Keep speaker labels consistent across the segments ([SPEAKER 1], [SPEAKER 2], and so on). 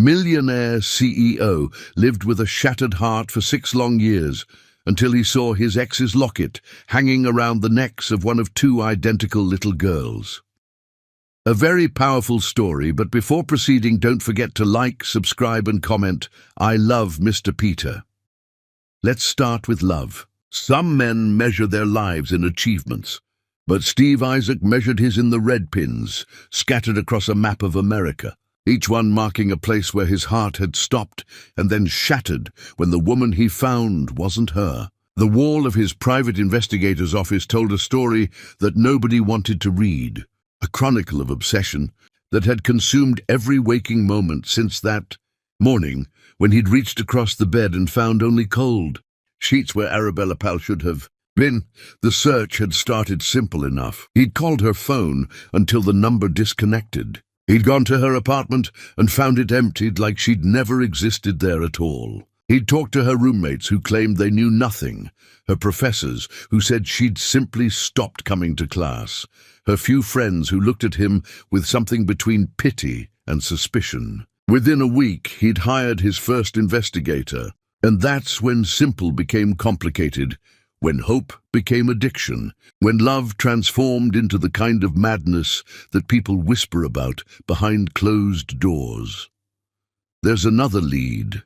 [SPEAKER 1] Millionaire CEO lived with a shattered heart for 6 long years until he saw his ex's locket hanging around the necks of one of 2 identical little girls. A very powerful story, but before proceeding, don't forget to like, subscribe and comment. I love Mr. Peter. Let's start with love. Some men measure their lives in achievements, but Steve Isaac measured his in the red pins, scattered across a map of America, each one marking a place where his heart had stopped and then shattered when the woman he found wasn't her. The wall of his private investigator's office told a story that nobody wanted to read, a chronicle of obsession that had consumed every waking moment since that morning when he'd reached across the bed and found only cold sheets where Arabella Pal should have been. The search had started simple enough. He'd called her phone until the number disconnected. He'd gone to her apartment and found it emptied, like she'd never existed there at all. He'd talked to her roommates who claimed they knew nothing, her professors who said she'd simply stopped coming to class, her few friends who looked at him with something between pity and suspicion. Within a week, he'd hired his first investigator, and that's when simple became complicated, when hope became addiction, when love transformed into the kind of madness that people whisper about behind closed doors. "There's another lead,"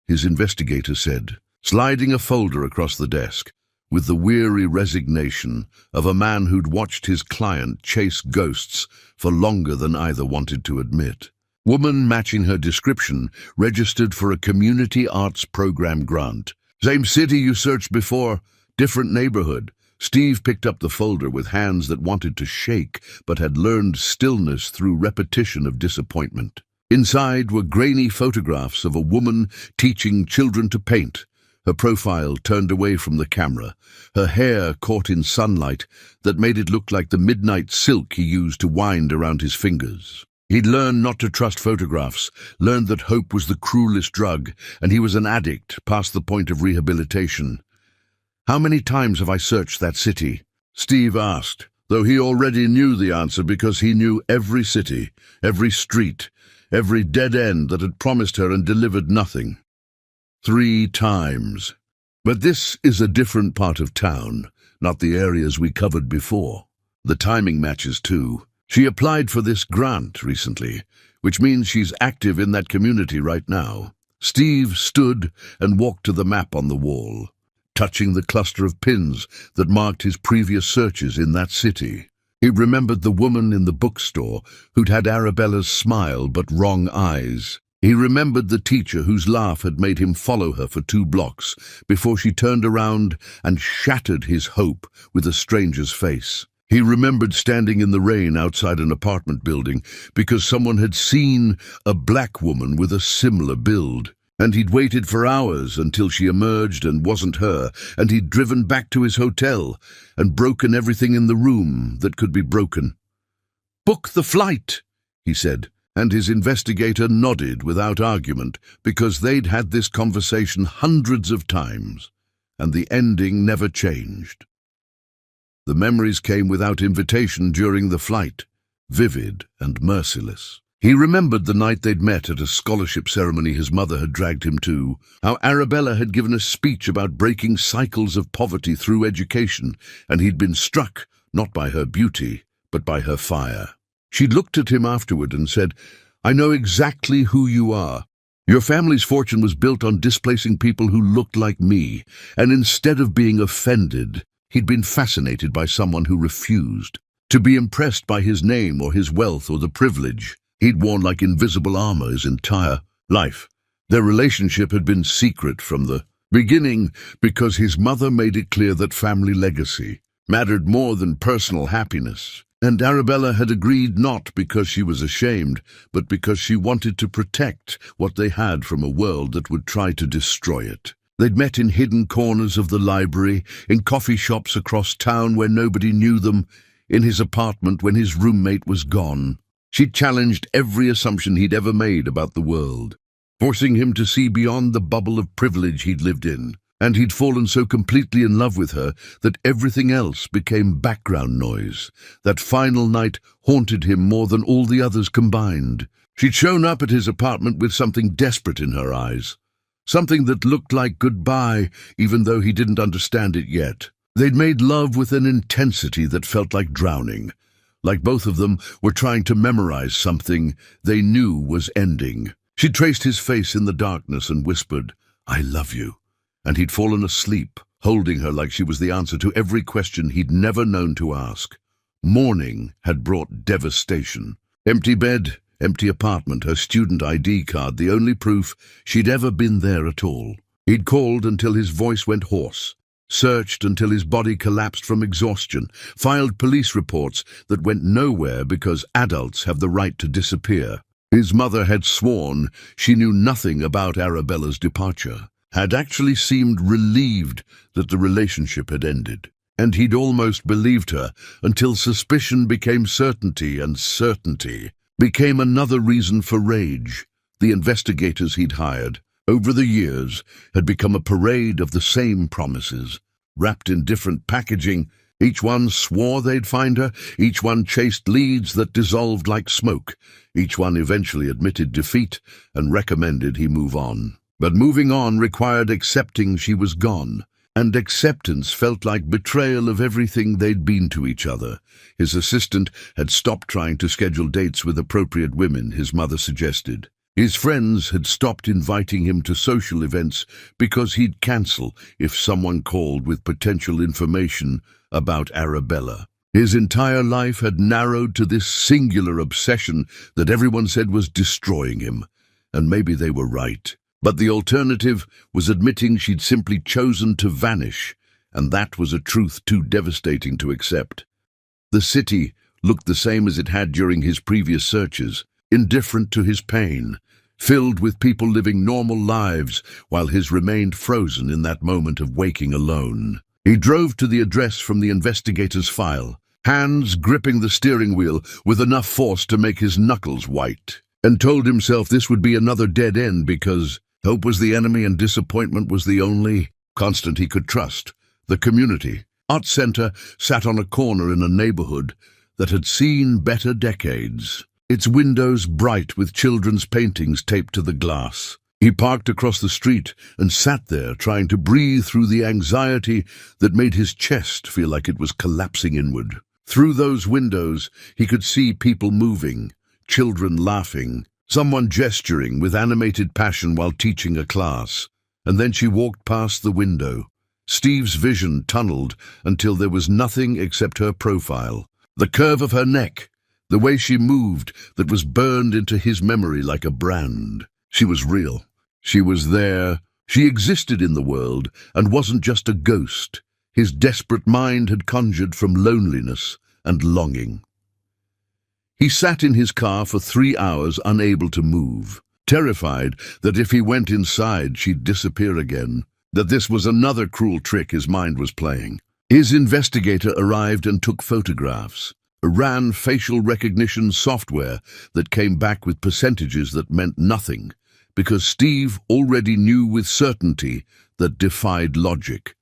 [SPEAKER 1] his investigator said, sliding a folder across the desk, with the weary resignation of a man who'd watched his client chase ghosts for longer than either wanted to admit. Woman matching her description, registered for a community arts program grant. "Same city you searched before, different neighborhood." Steve picked up the folder with hands that wanted to shake, but had learned stillness through repetition of disappointment. Inside were grainy photographs of a woman teaching children to paint, her profile turned away from the camera, her hair caught in sunlight that made it look like the midnight silk he used to wind around his fingers. He'd learned not to trust photographs, learned that hope was the cruelest drug, and he was an addict past the point of rehabilitation. "How many times have I searched that city?" Steve asked, though he already knew the answer because he knew every city, every street, every dead end that had promised her and delivered nothing. 3 times. But this is a different part of town, not the areas we covered before. The timing matches too. She applied for this grant recently, which means she's active in that community right now. Steve stood and walked to the map on the wall, touching the cluster of pins that marked his previous searches in that city. He remembered the woman in the bookstore who'd had Arabella's smile but wrong eyes. He remembered the teacher whose laugh had made him follow her for 2 blocks before she turned around and shattered his hope with a stranger's face. He remembered standing in the rain outside an apartment building because someone had seen a black woman with a similar build. And he'd waited for hours until she emerged and wasn't her, and he'd driven back to his hotel and broken everything in the room that could be broken. "Book the flight," he said, and his investigator nodded without argument because they'd had this conversation hundreds of times, and the ending never changed. The memories came without invitation during the flight, vivid and merciless. He remembered the night they'd met at a scholarship ceremony his mother had dragged him to, how Arabella had given a speech about breaking cycles of poverty through education, and he'd been struck not by her beauty, but by her fire. She'd looked at him afterward and said, "I know exactly who you are. Your family's fortune was built on displacing people who looked like me, and instead of being offended, he'd been fascinated by someone who refused to be impressed by his name or his wealth or the privilege he'd worn like invisible armor his entire life." Their relationship had been secret from the beginning because his mother made it clear that family legacy mattered more than personal happiness. And Arabella had agreed not because she was ashamed, but because she wanted to protect what they had from a world that would try to destroy it. They'd met in hidden corners of the library, in coffee shops across town where nobody knew them, in his apartment when his roommate was gone. She challenged every assumption he'd ever made about the world, forcing him to see beyond the bubble of privilege he'd lived in. And he'd fallen so completely in love with her that everything else became background noise. That final night haunted him more than all the others combined. She'd shown up at his apartment with something desperate in her eyes. Something that looked like goodbye, even though he didn't understand it yet. They'd made love with an intensity that felt like drowning. Like both of them were trying to memorize something they knew was ending. She traced his face in the darkness and whispered, "I love you." And he'd fallen asleep, holding her like she was the answer to every question he'd never known to ask. Morning had brought devastation. Empty bed, empty apartment, her student ID card, the only proof she'd ever been there at all. He'd called until his voice went hoarse, searched until his body collapsed from exhaustion, filed police reports that went nowhere because adults have the right to disappear. His mother had sworn she knew nothing about Arabella's departure, had actually seemed relieved that the relationship had ended. And he'd almost believed her until suspicion became certainty, and certainty became another reason for rage. The investigators he'd hired over the years had become a parade of the same promises, wrapped in different packaging. Each one swore they'd find her, each one chased leads that dissolved like smoke, each one eventually admitted defeat and recommended he move on. But moving on required accepting she was gone, and acceptance felt like betrayal of everything they'd been to each other. His assistant had stopped trying to schedule dates with appropriate women, his mother suggested. His friends had stopped inviting him to social events because he'd cancel if someone called with potential information about Arabella. His entire life had narrowed to this singular obsession that everyone said was destroying him, and maybe they were right. But the alternative was admitting she'd simply chosen to vanish, and that was a truth too devastating to accept. The city looked the same as it had during his previous searches, indifferent to his pain, filled with people living normal lives while his remained frozen in that moment of waking alone. He drove to the address from the investigator's file, hands gripping the steering wheel with enough force to make his knuckles white, and told himself this would be another dead end because hope was the enemy and disappointment was the only constant he could trust. The community art center sat on a corner in a neighborhood that had seen better decades, its windows bright with children's paintings taped to the glass. He parked across the street and sat there trying to breathe through the anxiety that made his chest feel like it was collapsing inward. Through those windows, he could see people moving, children laughing, someone gesturing with animated passion while teaching a class. And then she walked past the window. Steve's vision tunneled until there was nothing except her profile, the curve of her neck, the way she moved that was burned into his memory like a brand. She was real. She was there. She existed in the world and wasn't just a ghost his desperate mind had conjured from loneliness and longing. He sat in his car for 3 hours, unable to move, terrified that if he went inside she'd disappear again, that this was another cruel trick his mind was playing. His investigator arrived and took photographs, ran facial recognition software that came back with percentages that meant nothing, because Steve already knew with certainty that defied logic.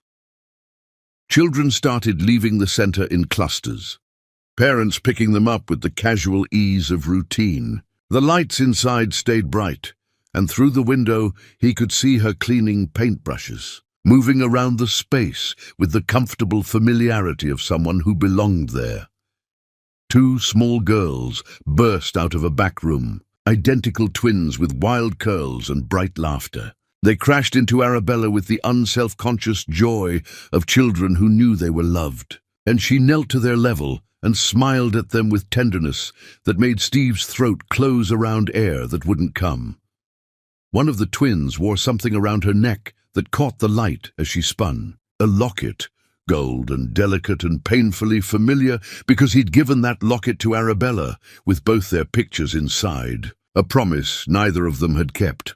[SPEAKER 1] Children started leaving the center in clusters, parents picking them up with the casual ease of routine. The lights inside stayed bright, and through the window he could see her cleaning paintbrushes, moving around the space with the comfortable familiarity of someone who belonged there. 2 small girls burst out of a back room, identical twins with wild curls and bright laughter. They crashed into Arabella with the unself-conscious joy of children who knew they were loved, and she knelt to their level and smiled at them with tenderness that made Steve's throat close around air that wouldn't come. One of the twins wore something around her neck that caught the light as she spun, a locket, gold and delicate and painfully familiar because he'd given that locket to Arabella with both their pictures inside, a promise neither of them had kept.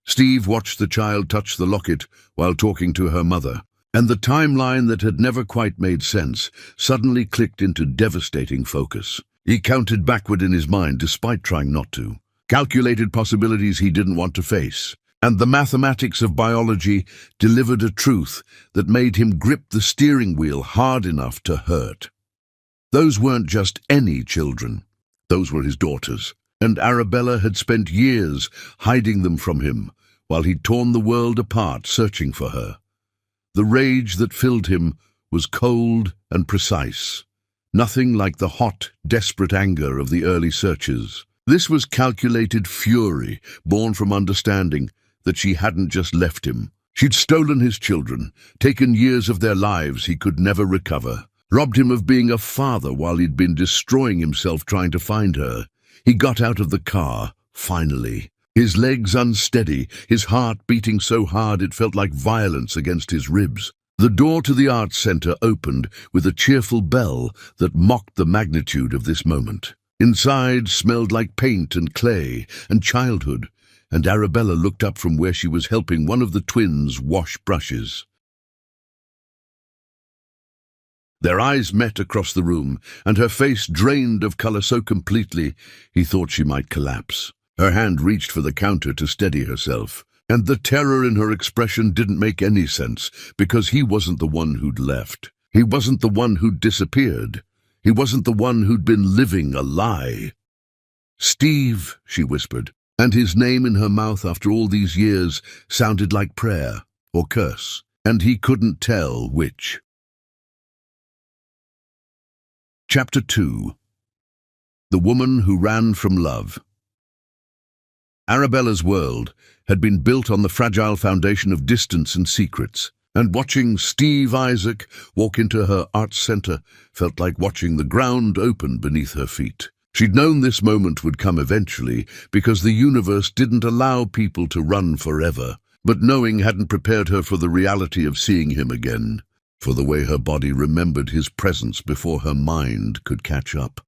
[SPEAKER 1] Steve watched the child touch the locket while talking to her mother, and the timeline that had never quite made sense suddenly clicked into devastating focus. He counted backward in his mind despite trying not to, calculated possibilities he didn't want to face, and the mathematics of biology delivered a truth that made him grip the steering wheel hard enough to hurt. Those weren't just any children. Those were his daughters. and Arabella had spent years hiding them from him while he'd torn the world apart searching for her. The rage that filled him was cold and precise, nothing like the hot, desperate anger of the early searches. This was calculated fury, born from understanding that she hadn't just left him. She'd stolen his children, taken years of their lives he could never recover, robbed him of being a father while he'd been destroying himself trying to find her. He got out of the car, finally, his legs unsteady, his heart beating so hard it felt like violence against his ribs. The door to the arts center opened with a cheerful bell that mocked the magnitude of this moment. Inside smelled like paint and clay and childhood, and Arabella looked up from where she was helping one of the twins wash brushes. Their eyes met across the room, and her face drained of color so completely he thought she might collapse. Her hand reached for the counter to steady herself, and the terror in her expression didn't make any sense, because he wasn't the one who'd left. He wasn't the one who'd disappeared. He wasn't the one who'd been living a lie. "Steve," she whispered, and his name in her mouth after all these years sounded like prayer or curse, and he couldn't tell which. Chapter 2. The Woman Who Ran from Love. Arabella's world had been built on the fragile foundation of distance and secrets, and watching Steve Isaac walk into her arts center felt like watching the ground open beneath her feet. She'd known this moment would come eventually because the universe didn't allow people to run forever, but knowing hadn't prepared her for the reality of seeing him again, for the way her body remembered his presence before her mind could catch up.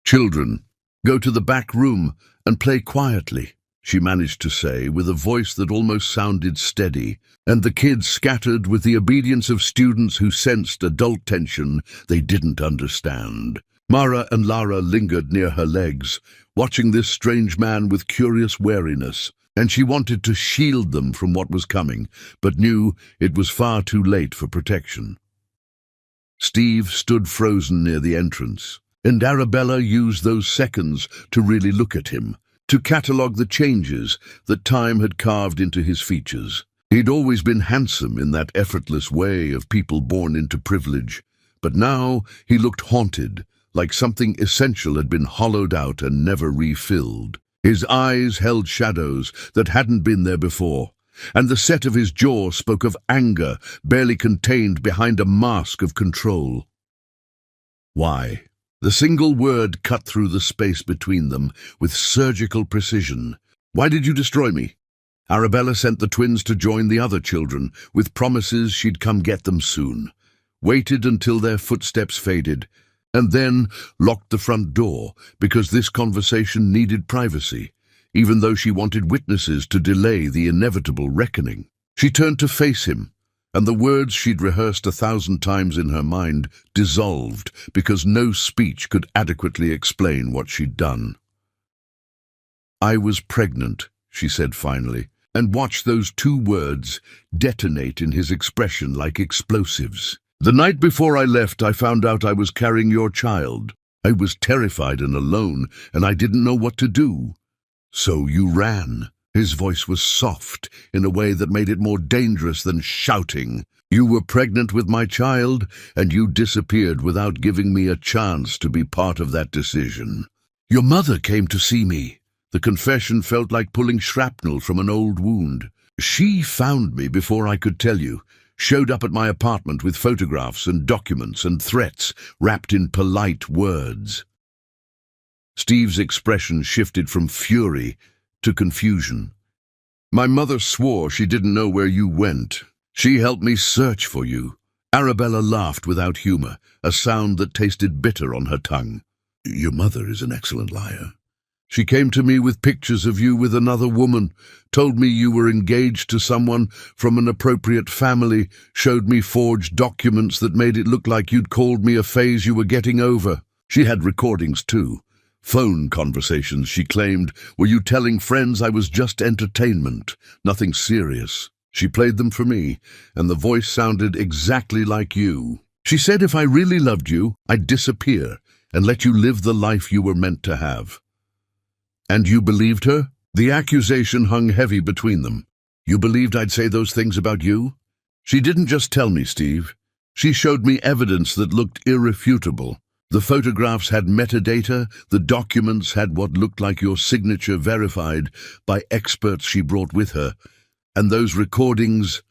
[SPEAKER 1] "Children, go to the back room and play quietly," she managed to say with a voice that almost sounded steady, and the kids scattered with the obedience of students who sensed adult tension they didn't understand. Mara and Lara lingered near her legs, watching this strange man with curious wariness, and she wanted to shield them from what was coming, but knew it was far too late for protection. Steve stood frozen near the entrance, and Arabella used those seconds to really look at him, to catalogue the changes that time had carved into his features. He'd always been handsome in that effortless way of people born into privilege, but now he looked haunted, like something essential had been hollowed out and never refilled. His eyes held shadows that hadn't been there before, and the set of his jaw spoke of anger barely contained behind a mask of control. "Why?" The single word cut through the space between them with surgical precision. "Why did you destroy me?" Arabella sent the twins to join the other children, with promises she'd come get them soon, waited until their footsteps faded, and then locked the front door because this conversation needed privacy, even though she wanted witnesses to delay the inevitable reckoning. She turned to face him, and the words she'd rehearsed 1,000 times in her mind dissolved because no speech could adequately explain what she'd done. "I was pregnant," she said finally, and watched those two words detonate in his expression like explosives. "The night before I left, I found out I was carrying your child. I was terrified and alone, and I didn't know what to do. So you ran." His voice was soft in a way that made it more dangerous than shouting. "You were pregnant with my child, and you disappeared without giving me a chance to be part of that decision. Your mother came to see me." The confession felt like pulling shrapnel from an old wound. "She found me before I could tell you. Showed up at my apartment with photographs and documents and threats wrapped in polite words." Steve's expression shifted from fury to confusion. "My mother swore she didn't know where you went. She helped me search for you." Arabella laughed without humor, a sound that tasted bitter on her tongue. "Your mother is an excellent liar. She came to me with pictures of you with another woman, told me you were engaged to someone from an appropriate family, showed me forged documents that made it look like you'd called me a phase you were getting over. She had recordings too. Phone conversations, she claimed, were you telling friends I was just entertainment, nothing serious. She played them for me, and the voice sounded exactly like you. She said if I really loved you, I'd disappear and let you live the life you were meant to have." And you believed her? The accusation hung heavy between them. You believed I'd say those things about you? She didn't just tell me, Steve. She showed me evidence that looked irrefutable. The photographs had metadata, the documents had what looked like your signature verified by experts she brought with her. And those recordings...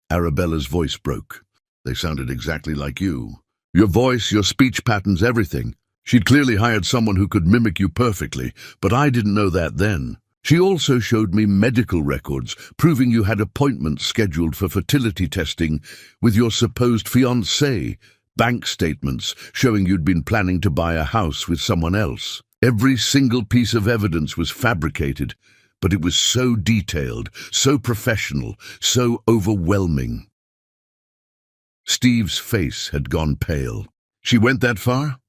[SPEAKER 1] Arabella's voice broke. They sounded exactly like you. Your voice, your speech patterns, everything. She'd clearly hired someone who could mimic you perfectly, but I didn't know that then. She also showed me medical records, proving you had appointments scheduled for fertility testing with your supposed fiancé, bank statements showing you'd been planning to buy a house with someone else. Every single piece of evidence was fabricated, but it was so detailed, so professional, so overwhelming. Steve's face had gone pale. She went that far?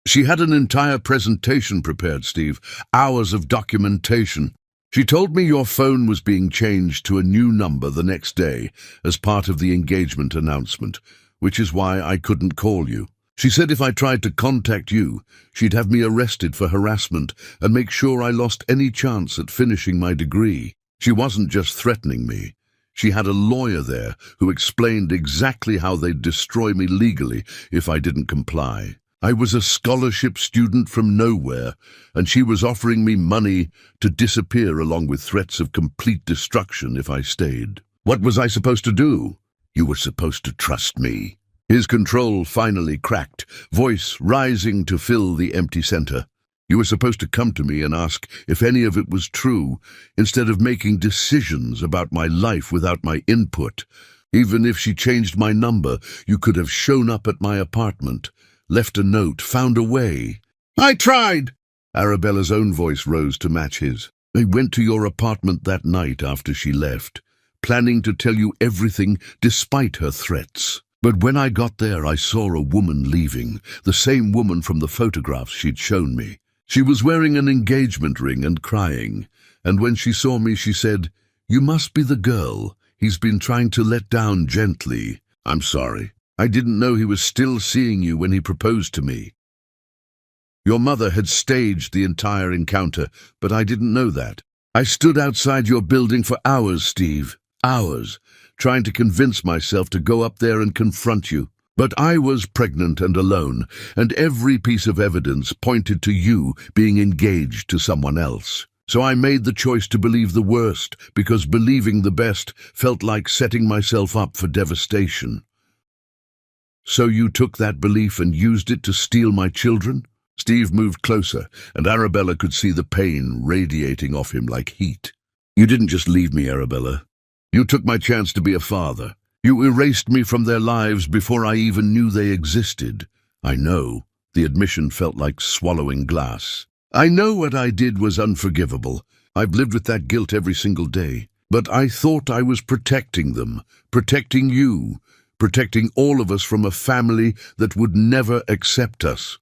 [SPEAKER 1] She had an entire presentation prepared, Steve, hours of documentation. She told me your phone was being changed to a new number the next day as part of the engagement announcement, which is why I couldn't call you. She said if I tried to contact you, she'd have me arrested for harassment and make sure I lost any chance at finishing my degree. She wasn't just threatening me. She had a lawyer there who explained exactly how they'd destroy me legally if I didn't comply. I was a scholarship student from nowhere, and she was offering me money to disappear along with threats of complete destruction if I stayed. What was I supposed to do? You were supposed to trust me. His control finally cracked, voice rising to fill the empty center. You were supposed to come to me and ask if any of it was true, instead of making decisions about my life without my input. Even if she changed my number, you could have shown up at my apartment, left a note, found a way. I tried! Arabella's own voice rose to match his. I went to your apartment that night after she left, planning to tell you everything despite her threats. But when I got there, I saw a woman leaving, the same woman from the photographs she'd shown me. She was wearing an engagement ring and crying, and when she saw me, she said, "You must be the girl he's been trying to let down gently." I'm sorry. I didn't know he was still seeing you when he proposed to me. Your mother had staged the entire encounter, but I didn't know that. I stood outside your building for hours, Steve, hours, trying to convince myself to go up there and confront you. But I was pregnant and alone, and every piece of evidence pointed to you being engaged to someone else. So I made the choice to believe the worst, because believing the best felt like setting myself up for devastation. So you took that belief and used it to steal my children? Steve moved closer, and Arabella could see the pain radiating off him like heat. You didn't just leave me, Arabella. You took my chance to be a father. You erased me from their lives before I even knew they existed. I know. The admission felt like swallowing glass. I know what I did was unforgivable. I've lived with that guilt every single day. But I thought I was protecting them, protecting you, protecting all of us from a family that would never accept us.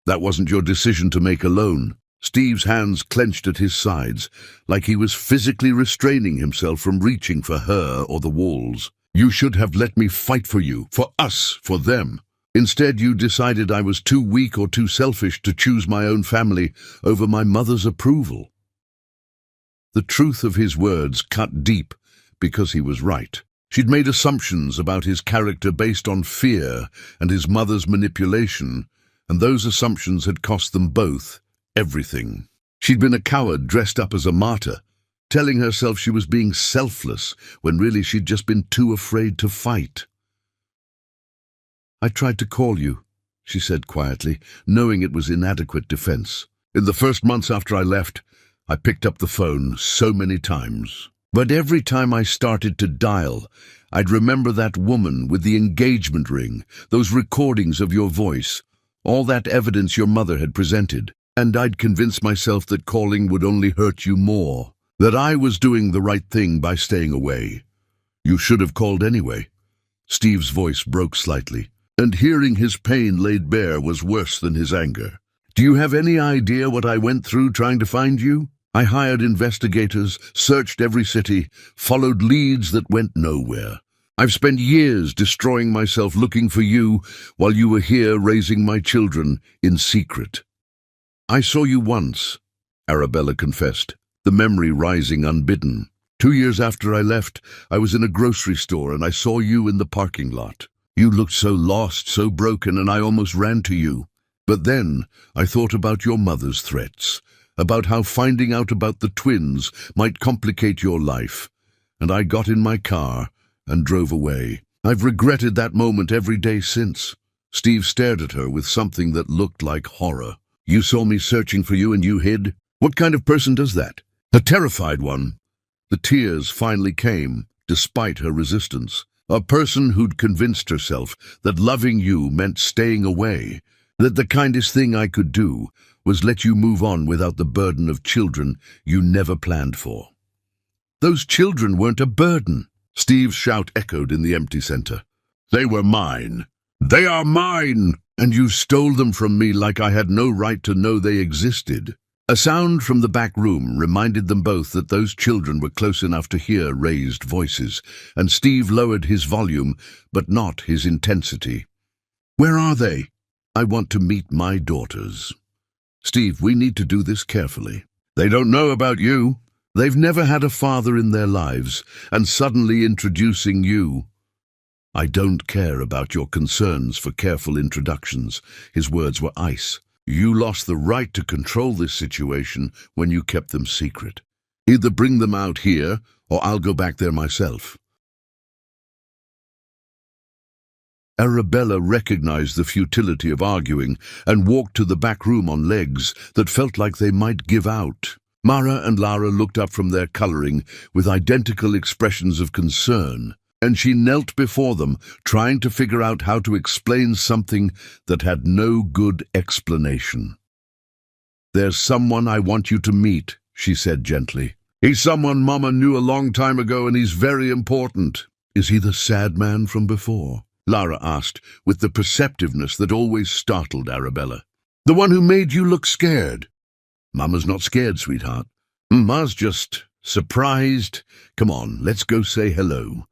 [SPEAKER 1] That wasn't your decision to make alone. Steve's hands clenched at his sides, like he was physically restraining himself from reaching for her or the walls. You should have let me fight for you, for us, for them. Instead, you decided I was too weak or too selfish to choose my own family over my mother's approval. The truth of his words cut deep because he was right. She'd made assumptions about his character based on fear and his mother's manipulation, and those assumptions had cost them both everything. She'd been a coward dressed up as a martyr, telling herself she was being selfless when really she'd just been too afraid to fight. I tried to call you, she said quietly, knowing it was inadequate defense. In the first months after I left, I picked up the phone so many times. But every time I started to dial, I'd remember that woman with the engagement ring, those recordings of your voice, all that evidence your mother had presented. And I'd convince myself that calling would only hurt you more, that I was doing the right thing by staying away. You should have called anyway. Steve's voice broke slightly, and hearing his pain laid bare was worse than his anger. Do you have any idea what I went through trying to find you? I hired investigators, searched every city, followed leads that went nowhere. I've spent years destroying myself looking for you while you were here raising my children in secret. I saw you once, Arabella confessed, the memory rising unbidden. 2 years after I left, I was in a grocery store and I saw you in the parking lot. You looked so lost, so broken, and I almost ran to you. But then I thought about your mother's threats, about how finding out about the twins might complicate your life, and I got in my car and drove away. I've regretted that moment every day since. Steve stared at her with something that looked like horror. You saw me searching for you and you hid? What kind of person does that? A terrified one. The tears finally came, despite her resistance. A person who'd convinced herself that loving you meant staying away, that the kindest thing I could do was let you move on without the burden of children you never planned for. Those children weren't a burden. Steve's shout echoed in the empty center. They were mine. They are mine! And you stole them from me like I had no right to know they existed. A sound from the back room reminded them both that those children were close enough to hear raised voices, and Steve lowered his volume, but not his intensity. Where are they? I want to meet my daughters. Steve, we need to do this carefully. They don't know about you. They've never had a father in their lives, and suddenly introducing you. I don't care about your concerns for careful introductions. His words were ice. You lost the right to control this situation when you kept them secret. Either bring them out here, or I'll go back there myself. Arabella recognized the futility of arguing and walked to the back room on legs that felt like they might give out. Mara and Lara looked up from their coloring with identical expressions of concern, and she knelt before them, trying to figure out how to explain something that had no good explanation. There's someone I want you to meet, she said gently. He's someone Mama knew a long time ago, and he's very important. Is he the sad man from before? Lara asked, with the perceptiveness that always startled Arabella. The one who made you look scared. Mama's not scared, sweetheart. Ma's just surprised. Come on, let's go say hello.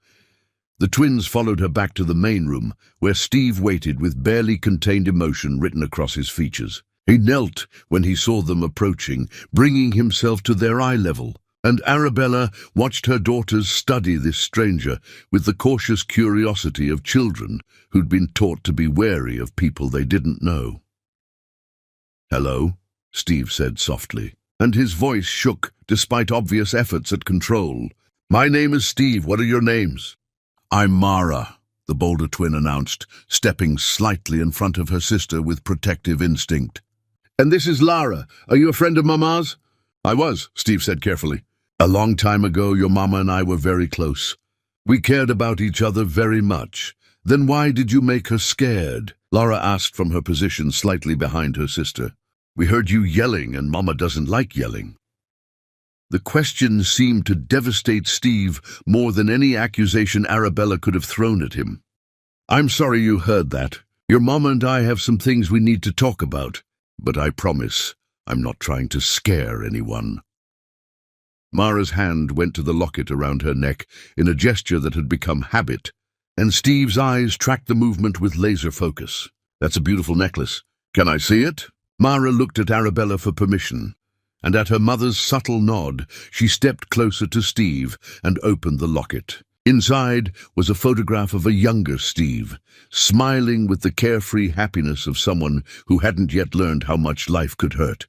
[SPEAKER 1] The twins followed her back to the main room, where Steve waited with barely contained emotion written across his features. He knelt when he saw them approaching, bringing himself to their eye level, and Arabella watched her daughters study this stranger with the cautious curiosity of children who'd been taught to be wary of people they didn't know. Hello, Steve said softly, and his voice shook despite obvious efforts at control. My name is Steve. What are your names? I'm Mara, the bolder twin announced, stepping slightly in front of her sister with protective instinct. And this is Lara. Are you a friend of Mama's? I was, Steve said carefully. A long time ago, your Mama and I were very close. We cared about each other very much. Then why did you make her scared? Lara asked from her position slightly behind her sister. We heard you yelling, and Mama doesn't like yelling. The question seemed to devastate Steve more than any accusation Arabella could have thrown at him. I'm sorry you heard that. Your Mama and I have some things we need to talk about, but I promise I'm not trying to scare anyone. Mara's hand went to the locket around her neck in a gesture that had become habit, and Steve's eyes tracked the movement with laser focus. That's a beautiful necklace. Can I see it? Mara looked at Arabella for permission, and at her mother's subtle nod, she stepped closer to Steve and opened the locket. Inside was a photograph of a younger Steve, smiling with the carefree happiness of someone who hadn't yet learned how much life could hurt.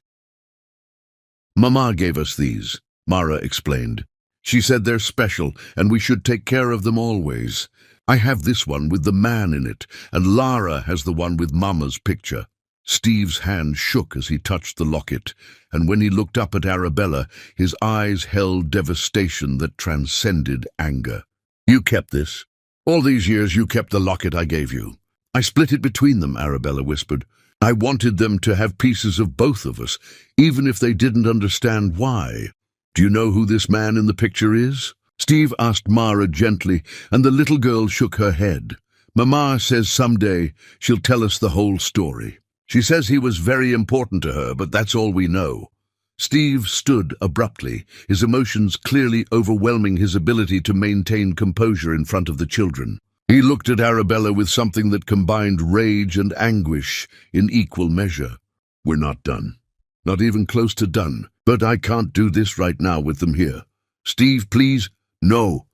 [SPEAKER 1] Mama gave us these, Mara explained. She said they're special and we should take care of them always. I have this one with the man in it, and Lara has the one with Mama's picture. Steve's hand shook as he touched the locket, and when he looked up at Arabella, his eyes held devastation that transcended anger. You kept this. All these years you kept the locket I gave you. I split it between them, Arabella whispered. I wanted them to have pieces of both of us, even if they didn't understand why. Do you know who this man in the picture is? Steve asked Mara gently, and the little girl shook her head. Mama says someday she'll tell us the whole story. She says he was very important to her, but that's all we know. Steve stood abruptly, his emotions clearly overwhelming his ability to maintain composure in front of the children. He looked at Arabella with something that combined rage and anguish in equal measure. We're not done. Not even close to done. But I can't do this right now with them here. Steve, please. No.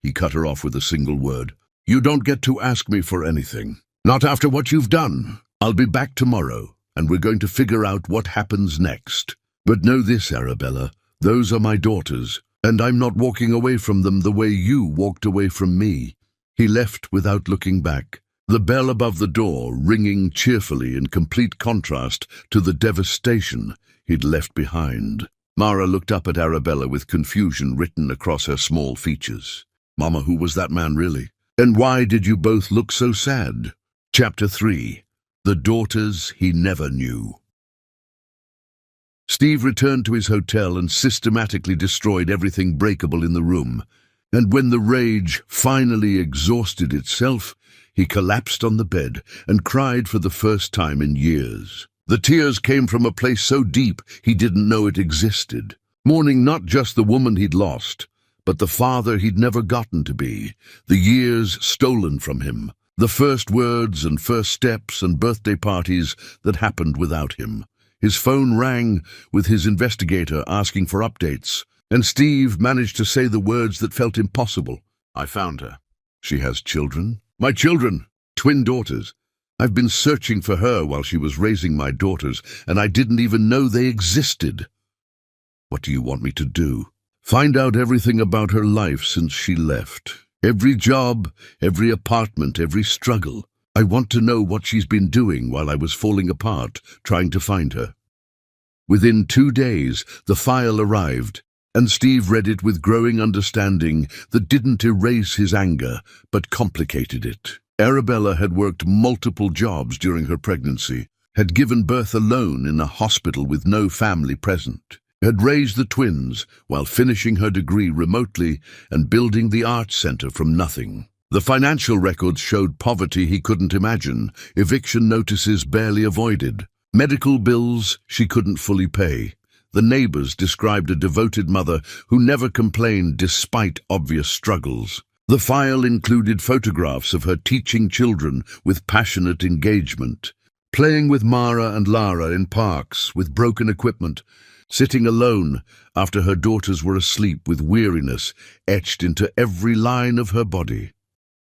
[SPEAKER 1] He cut her off with a single word. You don't get to ask me for anything. Not after what you've done. I'll be back tomorrow, and we're going to figure out what happens next. But know this, Arabella, those are my daughters, and I'm not walking away from them the way you walked away from me. He left without looking back, the bell above the door ringing cheerfully in complete contrast to the devastation he'd left behind. Mara looked up at Arabella with confusion written across her small features. Mama, who was that man really? And why did you both look so sad? Chapter 3. The Daughters He Never Knew. Steve returned to his hotel and systematically destroyed everything breakable in the room. And when the rage finally exhausted itself, he collapsed on the bed and cried for the first time in years. The tears came from a place so deep he didn't know it existed, mourning not just the woman he'd lost, but the father he'd never gotten to be, the years stolen from him, the first words and first steps and birthday parties that happened without him. His phone rang with his investigator asking for updates, and Steve managed to say the words that felt impossible. I found her. She has children. My children, twin daughters. I've been searching for her while she was raising my daughters, and I didn't even know they existed. What do you want me to do? Find out everything about her life since she left. Every job, every apartment, every struggle. I want to know what she's been doing while I was falling apart, trying to find her. Within 2 days, the file arrived, and Steve read it with growing understanding that didn't erase his anger, but complicated it. Arabella had worked multiple jobs during her pregnancy, had given birth alone in a hospital with no family present, had raised the twins while finishing her degree remotely and building the arts center from nothing. The financial records showed poverty he couldn't imagine, eviction notices barely avoided, medical bills she couldn't fully pay. The neighbors described a devoted mother who never complained despite obvious struggles. The file included photographs of her teaching children with passionate engagement, playing with Mara and Lara in parks with broken equipment, sitting alone after her daughters were asleep with weariness etched into every line of her body.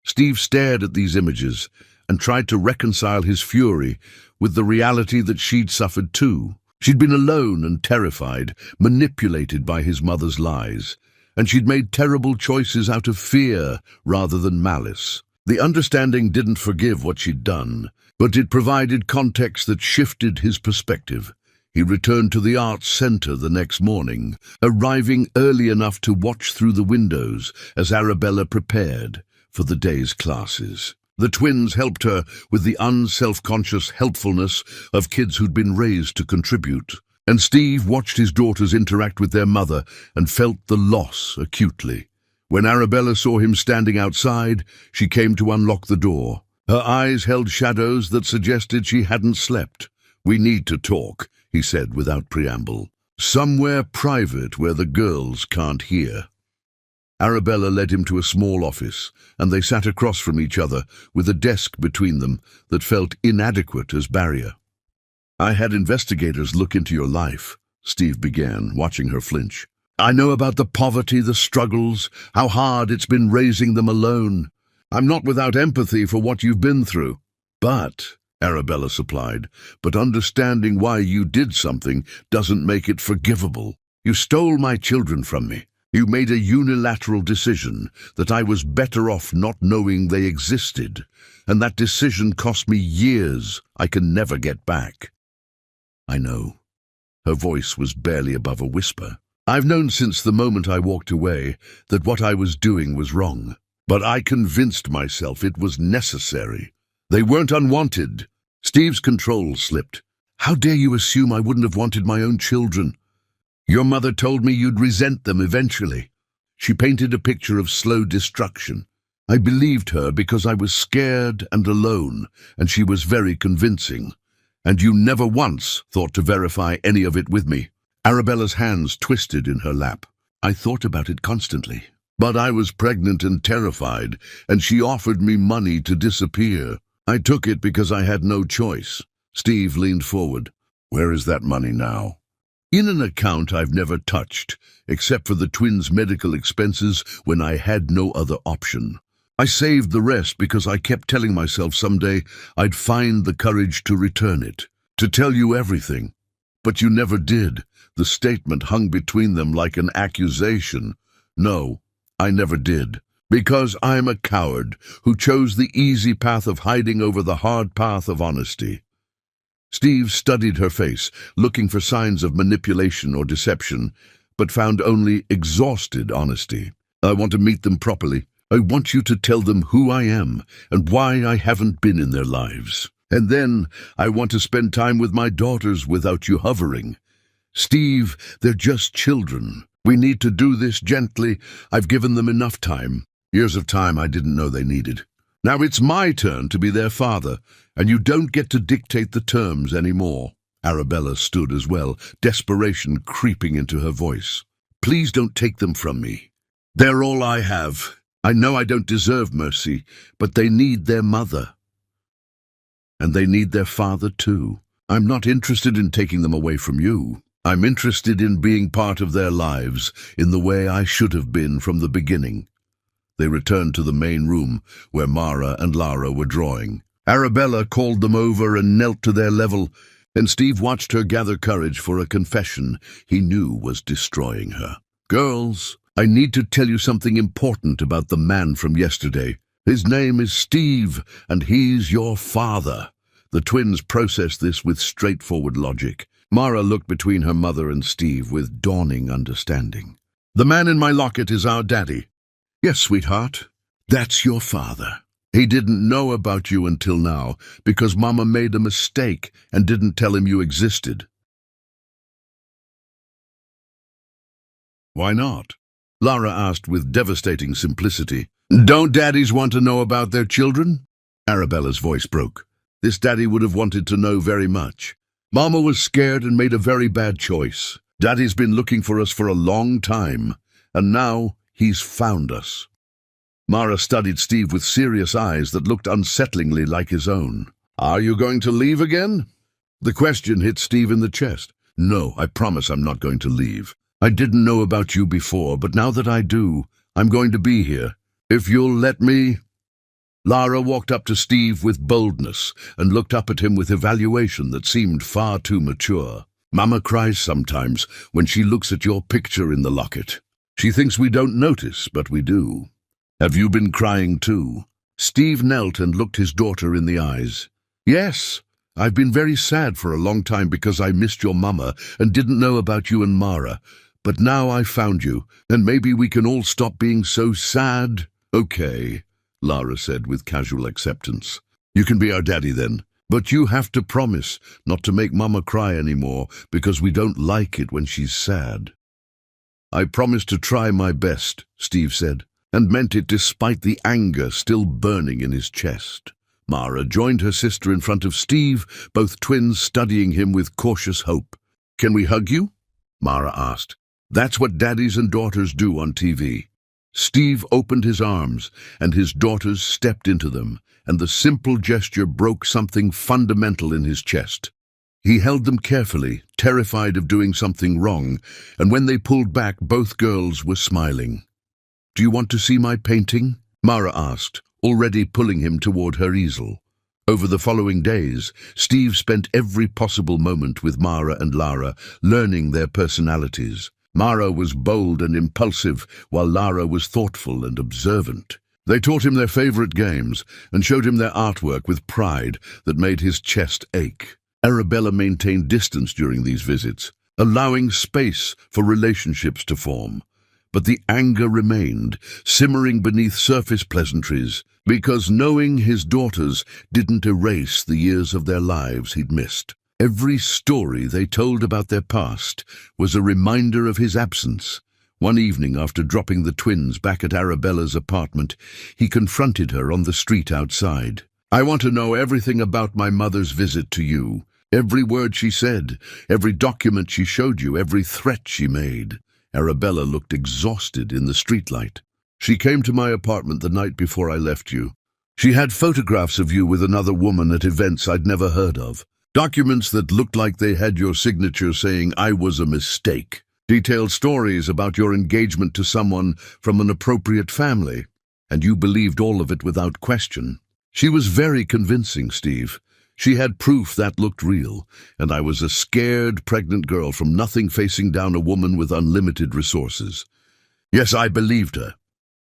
[SPEAKER 1] Steve stared at these images and tried to reconcile his fury with the reality that she'd suffered too. She'd been alone and terrified, manipulated by his mother's lies, and she'd made terrible choices out of fear rather than malice. The understanding didn't forgive what she'd done, but it provided context that shifted his perspective. He returned to the arts center the next morning, arriving early enough to watch through the windows as Arabella prepared for the day's classes. The twins helped her with the unself-conscious helpfulness of kids who'd been raised to contribute. And Steve watched his daughters interact with their mother and felt the loss acutely. When Arabella saw him standing outside, she came to unlock the door. Her eyes held shadows that suggested she hadn't slept. "We need to talk," he said without preamble. "Somewhere private where the girls can't hear." Arabella led him to a small office, and they sat across from each other with a desk between them that felt inadequate as barrier. "I had investigators look into your life," Steve began, watching her flinch. "I know about the poverty, the struggles, how hard it's been raising them alone. I'm not without empathy for what you've been through. But," Arabella supplied, "but understanding why you did something doesn't make it forgivable. You stole my children from me. You made a unilateral decision that I was better off not knowing they existed, and that decision cost me years I can never get back." "I know." Her voice was barely above a whisper. "I've known since the moment I walked away that what I was doing was wrong, but I convinced myself it was necessary. They weren't unwanted." Steve's control slipped. "How dare you assume I wouldn't have wanted my own children? Your mother told me you'd resent them eventually." She painted a picture of slow destruction. "I believed her because I was scared and alone, and she was very convincing. And you never once thought to verify any of it with me." Arabella's hands twisted in her lap. "I thought about it constantly. But I was pregnant and terrified, and she offered me money to disappear. I took it because I had no choice." Steve leaned forward. "Where is that money now?" In an account I've never touched, except for the twins' medical expenses when I had no other option. I saved the rest because I kept telling myself someday I'd find the courage to return it, to tell you everything. But you never did. The statement hung between them like an accusation. No, I never did. Because I'm a coward who chose the easy path of hiding over the hard path of honesty. Steve studied her face, looking for signs of manipulation or deception, but found only exhausted honesty. I want to meet them properly. I want you to tell them who I am and why I haven't been in their lives. And then I want to spend time with my daughters without you hovering. Steve, they're just children. We need to do this gently. I've given them enough time. Years of time I didn't know they needed. Now it's my turn to be their father, and you don't get to dictate the terms anymore. Arabella stood as well, desperation creeping into her voice. Please don't take them from me. They're all I have. I know I don't deserve mercy, but they need their mother. And they need their father too. I'm not interested in taking them away from you. I'm interested in being part of their lives in the way I should have been from the beginning. They returned to the main room where Mara and Lara were drawing. Arabella called them over and knelt to their level, and Steve watched her gather courage for a confession he knew was destroying her. Girls, I need to tell you something important about the man from yesterday. His name is Steve, and he's your father. The twins processed this with straightforward logic. Mara looked between her mother and Steve with dawning understanding. The man in my locket is our daddy. Yes, sweetheart, that's your father. He didn't know about you until now because Mama made a mistake and didn't tell him you existed. Why not? Lara asked with devastating simplicity. Don't daddies want to know about their children? Arabella's voice broke. This daddy would have wanted to know very much. Mama was scared and made a very bad choice. Daddy's been looking for us for a long time, and now he's found us. Mara studied Steve with serious eyes that looked unsettlingly like his own. Are you going to leave again? The question hit Steve in the chest. No, I promise I'm not going to leave. I didn't know about you before, but now that I do, I'm going to be here. If you'll let me. Lara walked up to Steve with boldness and looked up at him with evaluation that seemed far too mature. Mama cries sometimes when she looks at your picture in the locket. She thinks we don't notice, but we do. Have you been crying too? Steve knelt and looked his daughter in the eyes. Yes, I've been very sad for a long time because I missed your mama and didn't know about you and Mara. But now I found you, and maybe we can all stop being so sad. Okay, Lara said with casual acceptance. You can be our daddy then, but you have to promise not to make Mama cry anymore because we don't like it when she's sad. I promise to try my best, Steve said, and meant it despite the anger still burning in his chest. Mara joined her sister in front of Steve, both twins studying him with cautious hope. Can we hug you? Mara asked. That's what daddies and daughters do on TV. Steve opened his arms, and his daughters stepped into them, and the simple gesture broke something fundamental in his chest. He held them carefully, terrified of doing something wrong, and when they pulled back, both girls were smiling. Do you want to see my painting? Mara asked, already pulling him toward her easel. Over the following days, Steve spent every possible moment with Mara and Lara, learning their personalities. Mara was bold and impulsive, while Lara was thoughtful and observant. They taught him their favorite games and showed him their artwork with pride that made his chest ache. Arabella maintained distance during these visits, allowing space for relationships to form. But the anger remained, simmering beneath surface pleasantries, because knowing his daughters didn't erase the years of their lives he'd missed. Every story they told about their past was a reminder of his absence. One evening, after dropping the twins back at Arabella's apartment, he confronted her on the street outside. I want to know everything about my mother's visit to you. Every word she said, every document she showed you, every threat she made. Arabella looked exhausted in the streetlight. She came to my apartment the night before I left you. She had photographs of you with another woman at events I'd never heard of. Documents that looked like they had your signature saying I was a mistake. Detailed stories about your engagement to someone from an appropriate family. And you believed all of it without question. She was very convincing, Steve. She had proof that looked real, and I was a scared, pregnant girl from nothing facing down a woman with unlimited resources. Yes, I believed her.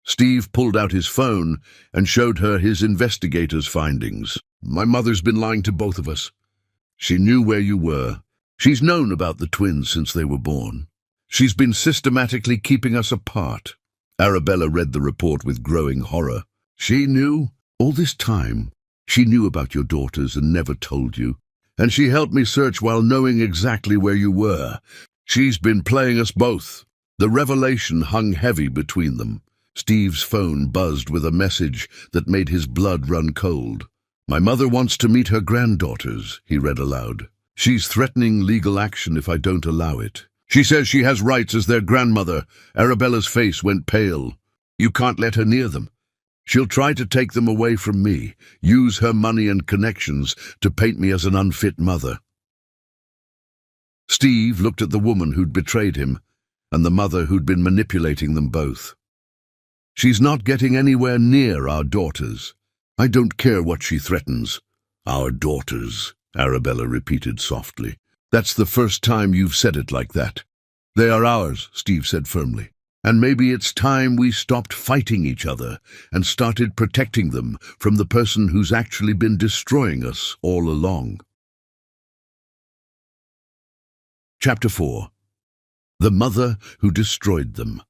[SPEAKER 1] Steve pulled out his phone and showed her his investigator's findings. My mother's been lying to both of us. She knew where you were. She's known about the twins since they were born. She's been systematically keeping us apart. Arabella read the report with growing horror. She knew? All this time, she knew about your daughters and never told you. And she helped me search while knowing exactly where you were. She's been playing us both. The revelation hung heavy between them. Steve's phone buzzed with a message that made his blood run cold. My mother wants to meet her granddaughters, he read aloud. She's threatening legal action if I don't allow it. She says she has rights as their grandmother. Arabella's face went pale. You can't let her near them. She'll try to take them away from me, use her money and connections to paint me as an unfit mother. Steve looked at the woman who'd betrayed him and the mother who'd been manipulating them both. She's not getting anywhere near our daughters. I don't care what she threatens. Our daughters, Arabella repeated softly. That's the first time you've said it like that. They are ours, Steve said firmly. And maybe it's time we stopped fighting each other and started protecting them from the person who's actually been destroying us all along. Chapter 4. The Mother Who Destroyed Them.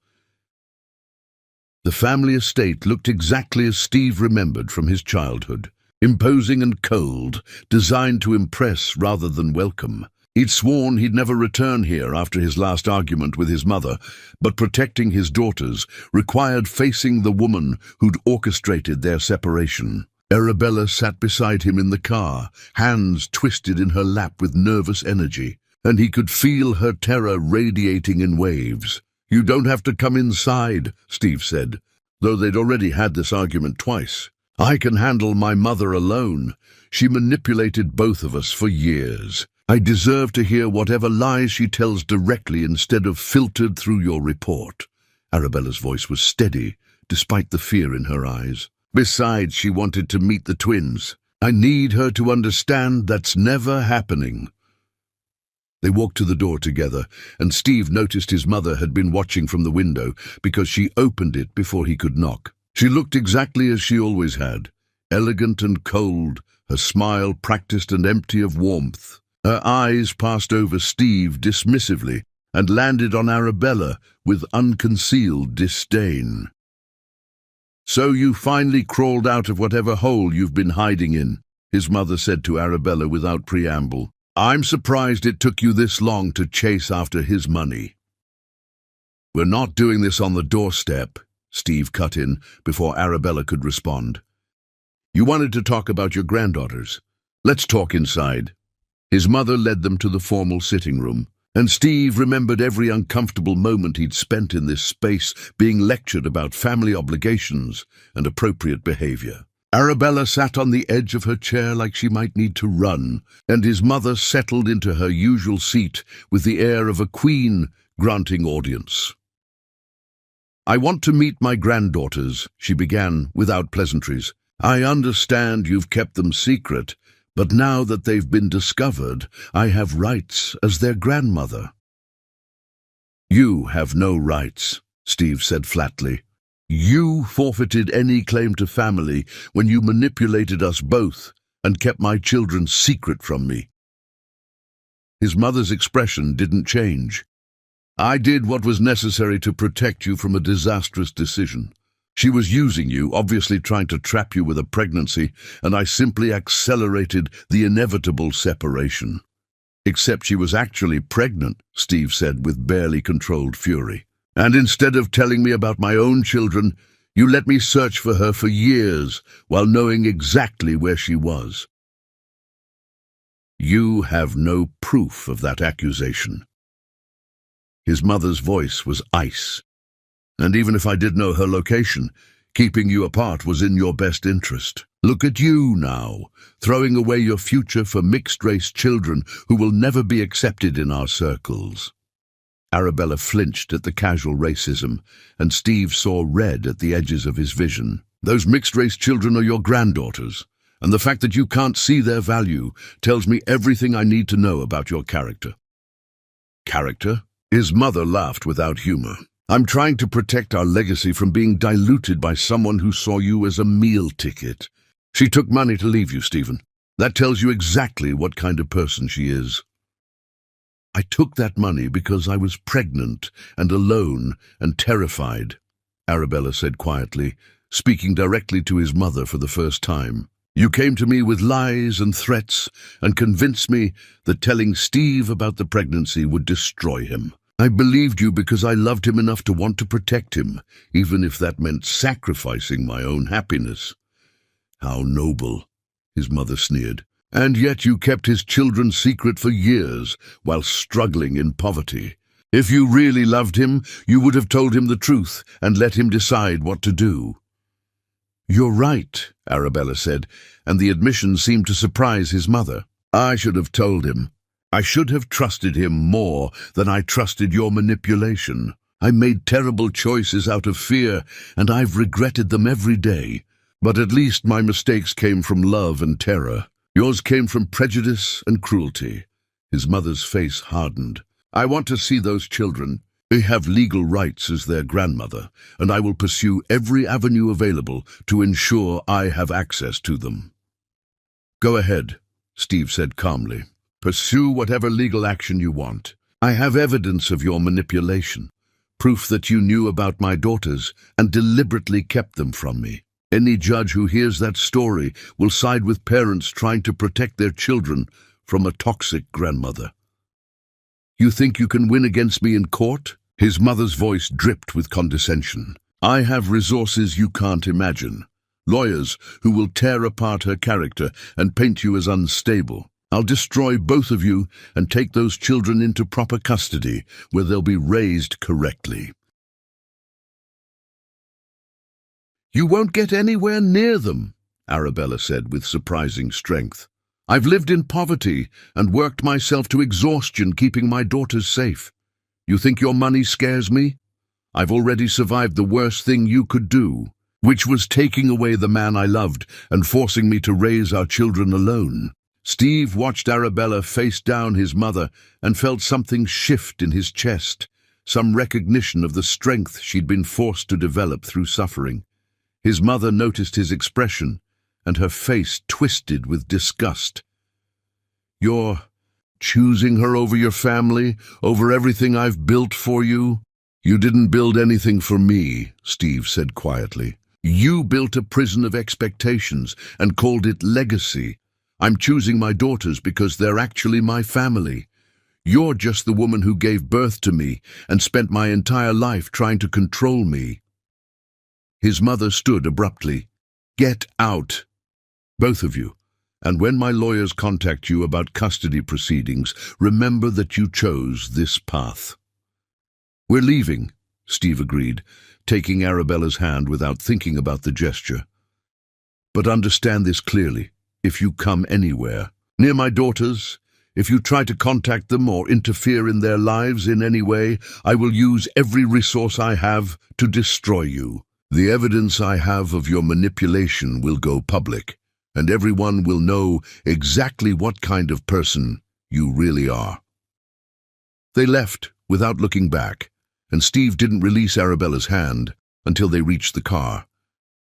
[SPEAKER 1] The family estate looked exactly as Steve remembered from his childhood. Imposing and cold, designed to impress rather than welcome. He'd sworn he'd never return here after his last argument with his mother, but protecting his daughters required facing the woman who'd orchestrated their separation. Arabella sat beside him in the car, hands twisted in her lap with nervous energy, and he could feel her terror radiating in waves. You don't have to come inside, Steve said, though they'd already had this argument twice. I can handle my mother alone. She manipulated both of us for years. I deserve to hear whatever lies she tells directly instead of filtered through your report. Arabella's voice was steady, despite the fear in her eyes. Besides, she wanted to meet the twins. I need her to understand that's never happening. They walked to the door together, and Steve noticed his mother had been watching from the window because she opened it before he could knock. She looked exactly as she always had, elegant and cold, her smile practiced and empty of warmth. Her eyes passed over Steve dismissively and landed on Arabella with unconcealed disdain. So you finally crawled out of whatever hole you've been hiding in, his mother said to Arabella without preamble. I'm surprised it took you this long to chase after his money. We're not doing this on the doorstep, Steve cut in before Arabella could respond. You wanted to talk about your granddaughters. Let's talk inside. His mother led them to the formal sitting room, and Steve remembered every uncomfortable moment he'd spent in this space being lectured about family obligations and appropriate behavior. Arabella sat on the edge of her chair like she might need to run, and his mother settled into her usual seat with the air of a queen granting audience. I want to meet my granddaughters, she began without pleasantries. I understand you've kept them secret, but now that they've been discovered, I have rights as their grandmother. You have no rights, Steve said flatly. You forfeited any claim to family when you manipulated us both and kept my children secret from me. His mother's expression didn't change. I did what was necessary to protect you from a disastrous decision. She was using you, obviously trying to trap you with a pregnancy, and I simply accelerated the inevitable separation. Except she was actually pregnant, Steve said with barely controlled fury. And instead of telling me about my own children, you let me search for her for years while knowing exactly where she was. You have no proof of that accusation. His mother's voice was ice. And even if I did know her location, keeping you apart was in your best interest. Look at you now, throwing away your future for mixed-race children who will never be accepted in our circles." Arabella flinched at the casual racism, and Steve saw red at the edges of his vision. "Those mixed-race children are your granddaughters, and the fact that you can't see their value tells me everything I need to know about your character." "Character?" His mother laughed without humor. "I'm trying to protect our legacy from being diluted by someone who saw you as a meal ticket. She took money to leave you, Stephen. That tells you exactly what kind of person she is." "I took that money because I was pregnant and alone and terrified," Arabella said quietly, speaking directly to his mother for the first time. "You came to me with lies and threats and convinced me that telling Steve about the pregnancy would destroy him. I believed you because I loved him enough to want to protect him, even if that meant sacrificing my own happiness." "How noble," his mother sneered. "And yet you kept his children secret for years while struggling in poverty. If you really loved him, you would have told him the truth and let him decide what to do." "You're right," Arabella said, and the admission seemed to surprise his mother. "I should have told him. I should have trusted him more than I trusted your manipulation. I made terrible choices out of fear, and I've regretted them every day. But at least my mistakes came from love and terror. Yours came from prejudice and cruelty." His mother's face hardened. "I want to see those children. They have legal rights as their grandmother, and I will pursue every avenue available to ensure I have access to them." "Go ahead," Steve said calmly. "Pursue whatever legal action you want. I have evidence of your manipulation, proof that you knew about my daughters and deliberately kept them from me. Any judge who hears that story will side with parents trying to protect their children from a toxic grandmother." "You think you can win against me in court?" His mother's voice dripped with condescension. "I have resources you can't imagine. Lawyers who will tear apart her character and paint you as unstable. I'll destroy both of you and take those children into proper custody, where they'll be raised correctly." "You won't get anywhere near them," Arabella said with surprising strength. "I've lived in poverty and worked myself to exhaustion keeping my daughters safe. You think your money scares me? I've already survived the worst thing you could do, which was taking away the man I loved and forcing me to raise our children alone." Steve watched Arabella face down his mother and felt something shift in his chest, some recognition of the strength she'd been forced to develop through suffering. His mother noticed his expression, and her face twisted with disgust. "You're choosing her over your family, over everything I've built for you?" "You didn't build anything for me," Steve said quietly. "You built a prison of expectations and called it legacy. I'm choosing my daughters because they're actually my family. You're just the woman who gave birth to me and spent my entire life trying to control me." His mother stood abruptly. "Get out, both of you. And when my lawyers contact you about custody proceedings, remember that you chose this path." "We're leaving," Steve agreed, taking Arabella's hand without thinking about the gesture. "But understand this clearly. If you come anywhere near my daughters, if you try to contact them or interfere in their lives in any way, I will use every resource I have to destroy you. The evidence I have of your manipulation will go public, and everyone will know exactly what kind of person you really are." They left without looking back, and Steve didn't release Arabella's hand until they reached the car.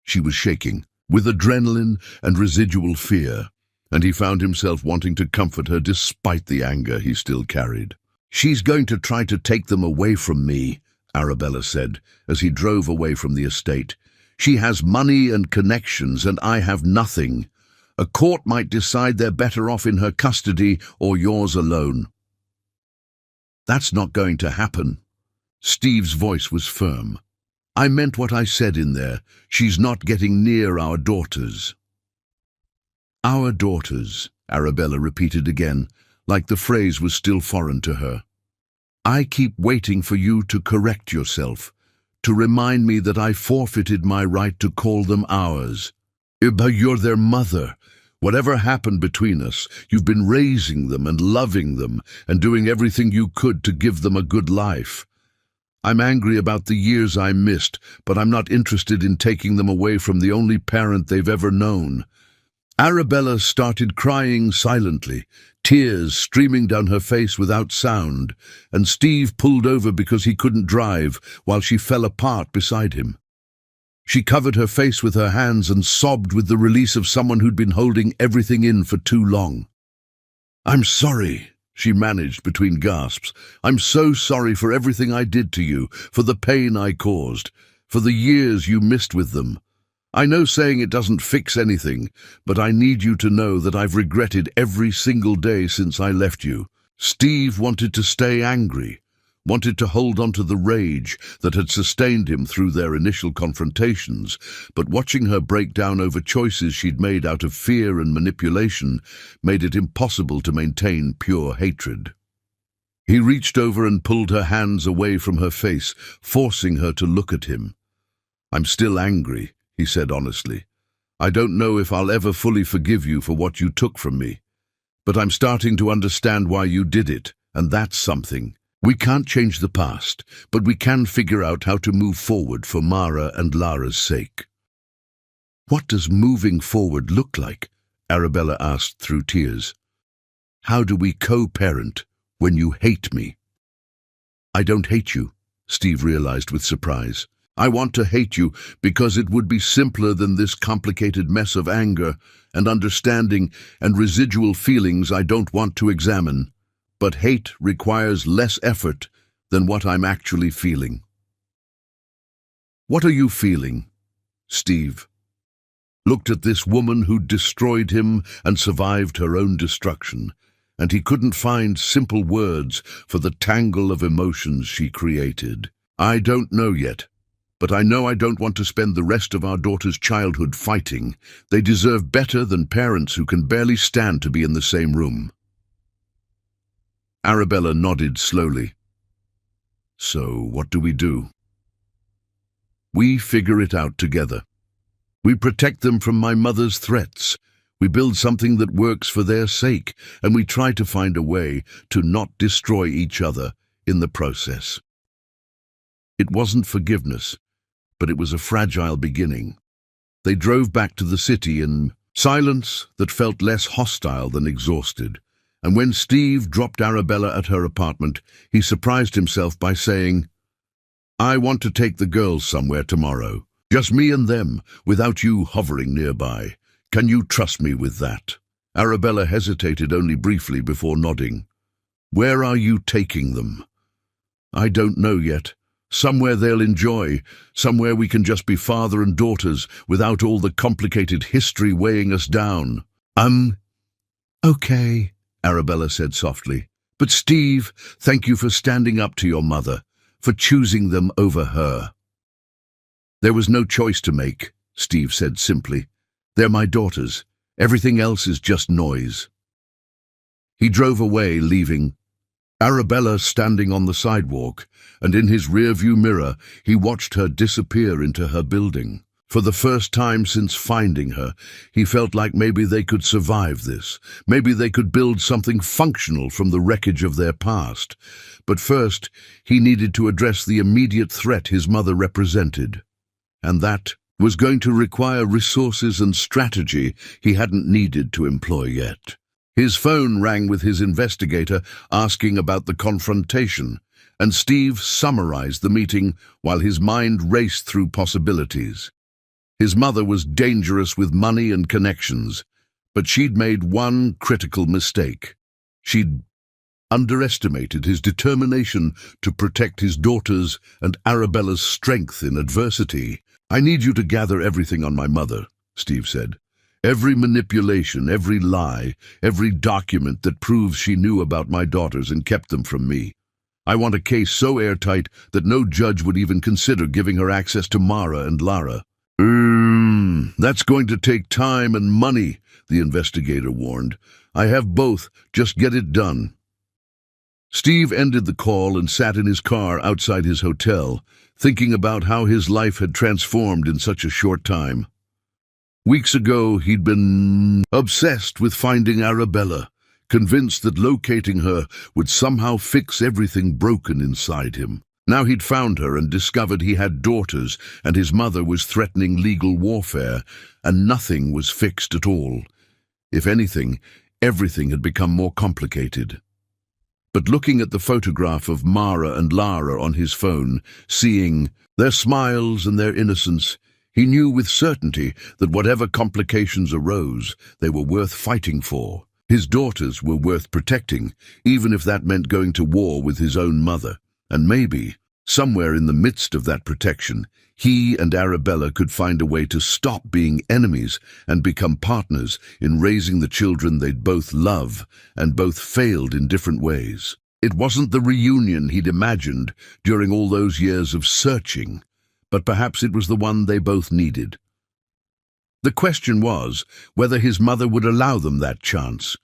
[SPEAKER 1] She was shaking with adrenaline and residual fear, and he found himself wanting to comfort her despite the anger he still carried. "She's going to try to take them away from me," Arabella said as he drove away from the estate. "She has money and connections, and I have nothing. A court might decide they're better off in her custody or yours alone." "That's not going to happen." Steve's voice was firm. "I meant what I said in there. She's not getting near our daughters." "Our daughters," Arabella repeated again, like the phrase was still foreign to her. "I keep waiting for you to correct yourself, to remind me that I forfeited my right to call them ours. But you're their mother. Whatever happened between us, you've been raising them and loving them and doing everything you could to give them a good life. I'm angry about the years I missed, but I'm not interested in taking them away from the only parent they've ever known. Arabella started crying silently, tears streaming down her face without sound, and Steve pulled over because he couldn't drive while she fell apart beside him. She covered her face with her hands and sobbed with the release of someone who'd been holding everything in for too long. "I'm sorry," she managed between gasps. "I'm so sorry for everything I did to you, for the pain I caused, for the years you missed with them. I know saying it doesn't fix anything, but I need you to know that I've regretted every single day since I left you." Steve wanted to stay angry, wanted to hold on to the rage that had sustained him through their initial confrontations, but watching her break down over choices she'd made out of fear and manipulation made it impossible to maintain pure hatred. He reached over and pulled her hands away from her face, forcing her to look at him. "I'm still angry," he said honestly. "I don't know if I'll ever fully forgive you for what you took from me, but I'm starting to understand why you did it, and that's something. We can't change the past, but we can figure out how to move forward for Mara and Lara's sake." "What does moving forward look like?" Arabella asked through tears. "How do we co-parent when you hate me?" "I don't hate you," Steve realized with surprise. "I want to hate you because it would be simpler than this complicated mess of anger and understanding and residual feelings I don't want to examine. But hate requires less effort than what I'm actually feeling." "What are you feeling?" Steve looked at this woman who'd destroyed him and survived her own destruction, and he couldn't find simple words for the tangle of emotions she created. "I don't know yet, but I know I don't want to spend the rest of our daughter's childhood fighting. They deserve better than parents who can barely stand to be in the same room." Arabella nodded slowly. "So, what do we do?" "We figure it out together. We protect them from my mother's threats. We build something that works for their sake, and we try to find a way to not destroy each other in the process." It wasn't forgiveness, but it was a fragile beginning. They drove back to the city in silence that felt less hostile than exhausted. And when Steve dropped Arabella at her apartment, he surprised himself by saying, "I want to take the girls somewhere tomorrow. Just me and them, without you hovering nearby. Can you trust me with that?" Arabella hesitated only briefly before nodding. "Where are you taking them?" "I don't know yet. Somewhere they'll enjoy, somewhere we can just be father and daughters without all the complicated history weighing us down." Okay," Arabella said softly. "But Steve, thank you for standing up to your mother, for choosing them over her." "There was no choice to make," Steve said simply. "They're my daughters. Everything else is just noise." He drove away, leaving Arabella standing on the sidewalk, and in his rearview mirror he watched her disappear into her building. For the first time since finding her, he felt like maybe they could survive this. Maybe they could build something functional from the wreckage of their past. But first, he needed to address the immediate threat his mother represented. And that was going to require resources and strategy he hadn't needed to employ yet. His phone rang with his investigator asking about the confrontation, and Steve summarized the meeting while his mind raced through possibilities. His mother was dangerous with money and connections, but she'd made one critical mistake. She'd underestimated his determination to protect his daughters and Arabella's strength in adversity. "I need you to gather everything on my mother," Steve said. "Every manipulation, every lie, every document that proves she knew about my daughters and kept them from me. I want a case so airtight that no judge would even consider giving her access to Mara and Lara." That's going to take time and money," the investigator warned. "I have both. Just get it done." Steve ended the call and sat in his car outside his hotel, thinking about how his life had transformed in such a short time. Weeks ago, he'd been obsessed with finding Arabella, convinced that locating her would somehow fix everything broken inside him. Now he'd found her and discovered he had daughters, and his mother was threatening legal warfare, and nothing was fixed at all. If anything, everything had become more complicated. But looking at the photograph of Mara and Lara on his phone, seeing their smiles and their innocence, he knew with certainty that whatever complications arose, they were worth fighting for. His daughters were worth protecting, even if that meant going to war with his own mother. And maybe, somewhere in the midst of that protection, he and Arabella could find a way to stop being enemies and become partners in raising the children they'd both love and both failed in different ways. It wasn't the reunion he'd imagined during all those years of searching, but perhaps it was the one they both needed. The question was whether his mother would allow them that chance,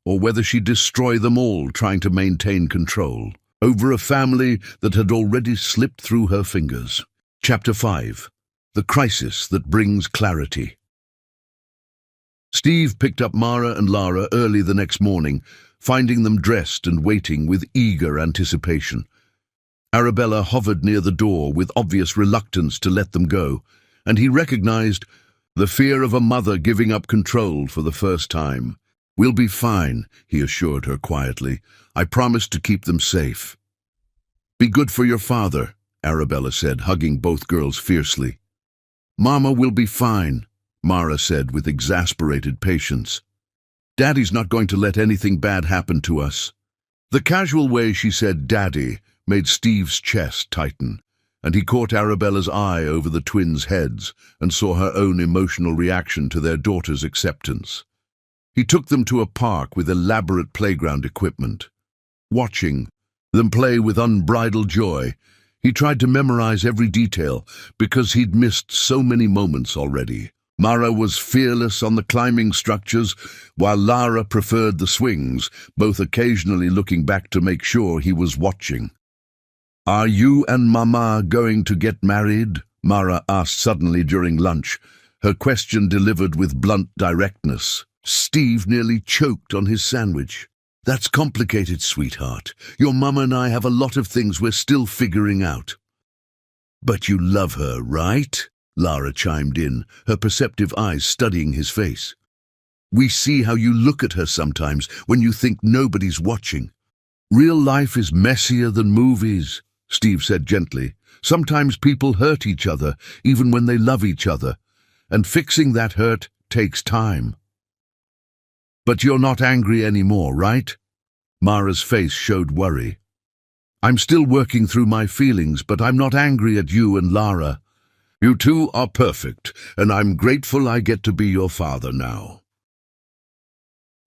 [SPEAKER 1] or whether she'd destroy them all trying to maintain control over a family that had already slipped through her fingers. Chapter 5. The Crisis That Brings Clarity. Steve picked up Mara and Lara early the next morning, finding them dressed and waiting with eager anticipation. Arabella hovered near the door with obvious reluctance to let them go, and he recognized the fear of a mother giving up control for the first time. "We'll be fine," he assured her quietly. "I promise to keep them safe." "Be good for your father," Arabella said, hugging both girls fiercely. "Mama will be fine," Mara said with exasperated patience. "Daddy's not going to let anything bad happen to us." The casual way she said "Daddy" made Steve's chest tighten, and he caught Arabella's eye over the twins' heads and saw her own emotional reaction to their daughter's acceptance. He took them to a park with elaborate playground equipment. Watching them play with unbridled joy, he tried to memorize every detail because he'd missed so many moments already. Mara was fearless on the climbing structures, while Lara preferred the swings, both occasionally looking back to make sure he was watching. "Are you and Mama going to get married?" Mara asked suddenly during lunch, her question delivered with blunt directness. Steve nearly choked on his sandwich. "That's complicated, sweetheart. Your mama and I have a lot of things we're still figuring out." "But you love her, right?" Lara chimed in, her perceptive eyes studying his face. "We see how you look at her sometimes when you think nobody's watching." "Real life is messier than movies," Steve said gently. "Sometimes people hurt each other, even when they love each other, and fixing that hurt takes time." "But you're not angry anymore, right?" Mara's face showed worry. "I'm still working through my feelings, but I'm not angry at you and Lara. You two are perfect, and I'm grateful I get to be your father now."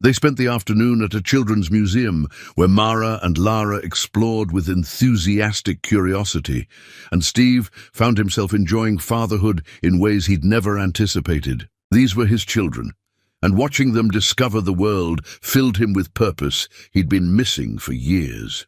[SPEAKER 1] They spent the afternoon at a children's museum where Mara and Lara explored with enthusiastic curiosity, and Steve found himself enjoying fatherhood in ways he'd never anticipated. These were his children, and watching them discover the world filled him with purpose he'd been missing for years.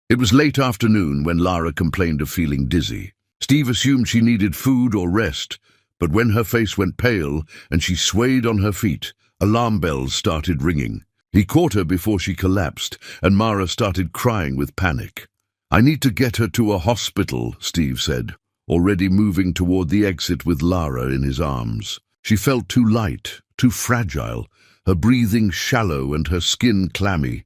[SPEAKER 1] It was late afternoon when Lara complained of feeling dizzy. Steve assumed she needed food or rest, but when her face went pale and she swayed on her feet, alarm bells started ringing. He caught her before she collapsed, and Mara started crying with panic. "I need to get her to a hospital," Steve said, already moving toward the exit with Lara in his arms. She felt too light, too fragile, her breathing shallow and her skin clammy.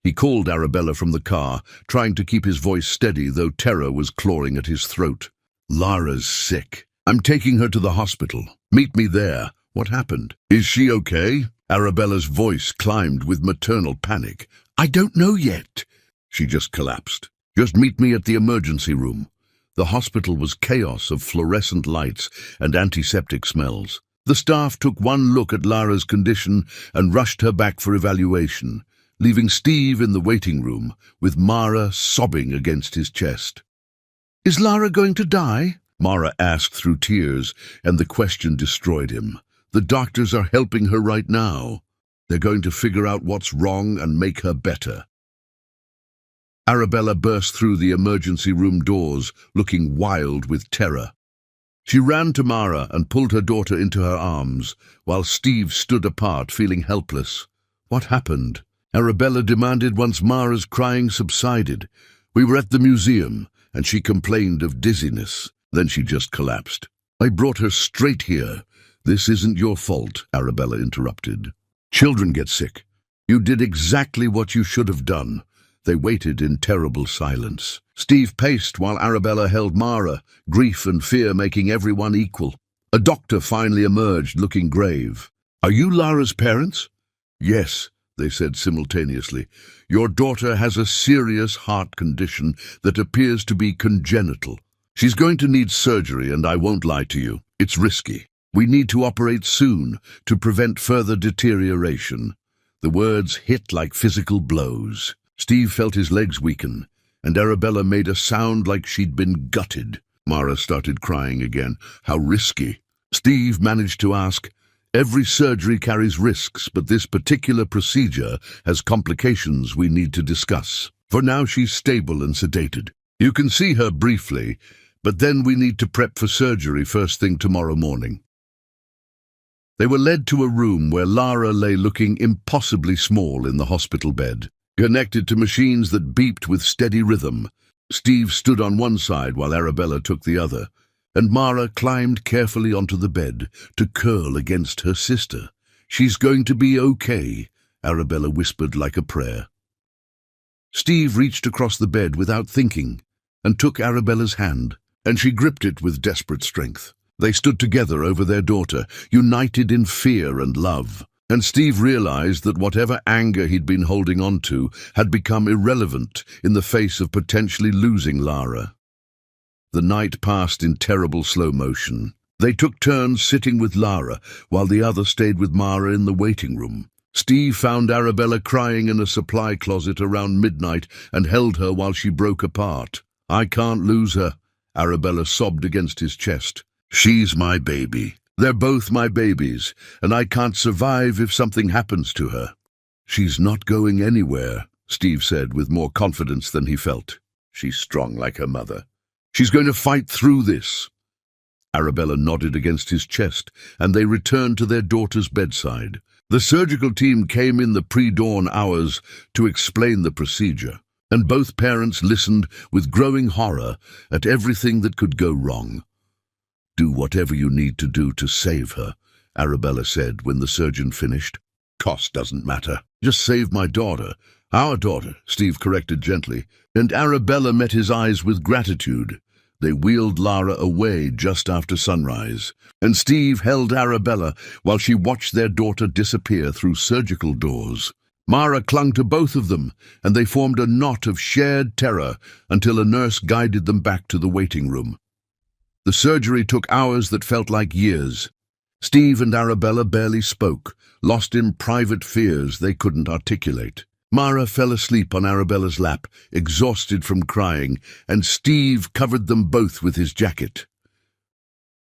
[SPEAKER 1] He called Arabella from the car, trying to keep his voice steady, though terror was clawing at his throat. "Lara's sick. I'm taking her to the hospital. Meet me there." "What happened? Is she okay?" Arabella's voice climbed with maternal panic. "I don't know yet." She just collapsed. "Just meet me at the emergency room." The hospital was chaos of fluorescent lights and antiseptic smells. The staff took one look at Lara's condition and rushed her back for evaluation, leaving Steve in the waiting room with Mara sobbing against his chest. "Is Lara going to die?" Mara asked through tears, and the question destroyed him. "The doctors are helping her right now. They're going to figure out what's wrong and make her better." Arabella burst through the emergency room doors, looking wild with terror. She ran to Mara and pulled her daughter into her arms, while Steve stood apart, feeling helpless. What happened? Arabella demanded once Mara's crying subsided. We were at the museum, and she complained of dizziness. Then she just collapsed. I brought her straight here. This isn't your fault, Arabella interrupted. Children get sick. You did exactly what you should have done. They waited in terrible silence. Steve paced while Arabella held Mara, grief and fear making everyone equal. A doctor finally emerged, looking grave. Are you Lara's parents? Yes, they said simultaneously. Your daughter has a serious heart condition that appears to be congenital. She's going to need surgery, and I won't lie to you, it's risky. We need to operate soon to prevent further deterioration. The words hit like physical blows. Steve felt his legs weaken, and Arabella made a sound like she'd been gutted. Mara started crying again. How risky? Steve managed to ask, every surgery carries risks, but this particular procedure has complications we need to discuss. For now, she's stable and sedated. You can see her briefly, but then we need to prep for surgery first thing tomorrow morning. They were led to a room where Lara lay looking impossibly small in the hospital bed, connected to machines that beeped with steady rhythm. Steve stood on one side while Arabella took the other, and Mara climbed carefully onto the bed to curl against her sister. She's going to be okay, Arabella whispered like a prayer. Steve reached across the bed without thinking and took Arabella's hand, and she gripped it with desperate strength. They stood together over their daughter, united in fear and love. And Steve realized that whatever anger he'd been holding on to had become irrelevant in the face of potentially losing Lara. The night passed in terrible slow motion. They took turns sitting with Lara, while the other stayed with Mara in the waiting room. Steve found Arabella crying in a supply closet around midnight and held her while she broke apart. I can't lose her, Arabella sobbed against his chest. She's my baby. They're both my babies, and I can't survive if something happens to her. She's not going anywhere, Steve said with more confidence than he felt. She's strong like her mother. She's going to fight through this. Arabella nodded against his chest, and they returned to their daughter's bedside. The surgical team came in the pre-dawn hours to explain the procedure, and both parents listened with growing horror at everything that could go wrong. Do whatever you need to do to save her, Arabella said when the surgeon finished. Cost doesn't matter. Just save my daughter. Our daughter, Steve corrected gently, and Arabella met his eyes with gratitude. They wheeled Lara away just after sunrise, and Steve held Arabella while she watched their daughter disappear through surgical doors. Mara clung to both of them, and they formed a knot of shared terror until a nurse guided them back to the waiting room. The surgery took hours that felt like years. Steve and Arabella barely spoke, lost in private fears they couldn't articulate. Mara fell asleep on Arabella's lap, exhausted from crying, and Steve covered them both with his jacket.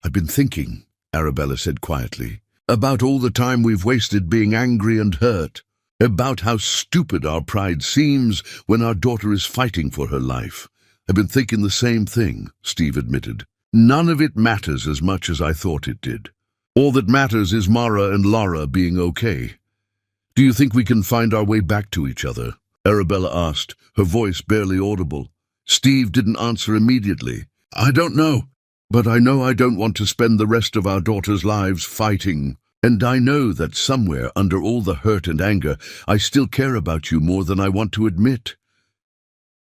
[SPEAKER 1] I've been thinking, Arabella said quietly, about all the time we've wasted being angry and hurt, about how stupid our pride seems when our daughter is fighting for her life. I've been thinking the same thing, Steve admitted. None of it matters as much as I thought it did. All that matters is Mara and Lara being okay. Do you think we can find our way back to each other? Arabella asked, her voice barely audible. Steve didn't answer immediately. I don't know, but I know I don't want to spend the rest of our daughters' lives fighting. And I know that somewhere under all the hurt and anger, I still care about you more than I want to admit.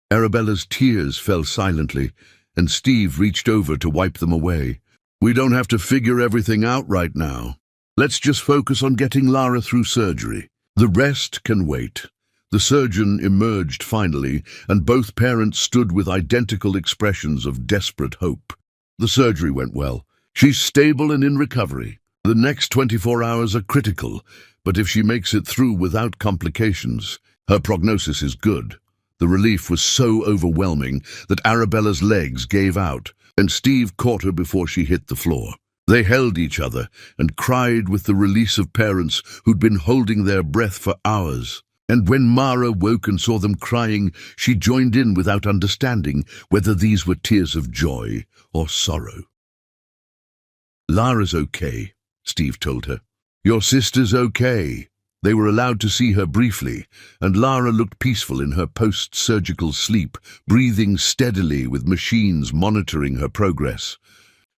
[SPEAKER 1] Arabella's tears fell silently, and Steve reached over to wipe them away. We don't have to figure everything out right now. Let's just focus on getting Lara through surgery. The rest can wait. The surgeon emerged finally, and both parents stood with identical expressions of desperate hope. The surgery went well. She's stable and in recovery. The next 24 hours are critical, but if she makes it through without complications, her prognosis is good. The relief was so overwhelming that Arabella's legs gave out, and Steve caught her before she hit the floor. They held each other and cried with the release of parents who'd been holding their breath for hours. And when Mara woke and saw them crying, she joined in without understanding whether these were tears of joy or sorrow. Lara's okay, Steve told her. Your sister's okay. They were allowed to see her briefly, and Lara looked peaceful in her post-surgical sleep, breathing steadily with machines monitoring her progress.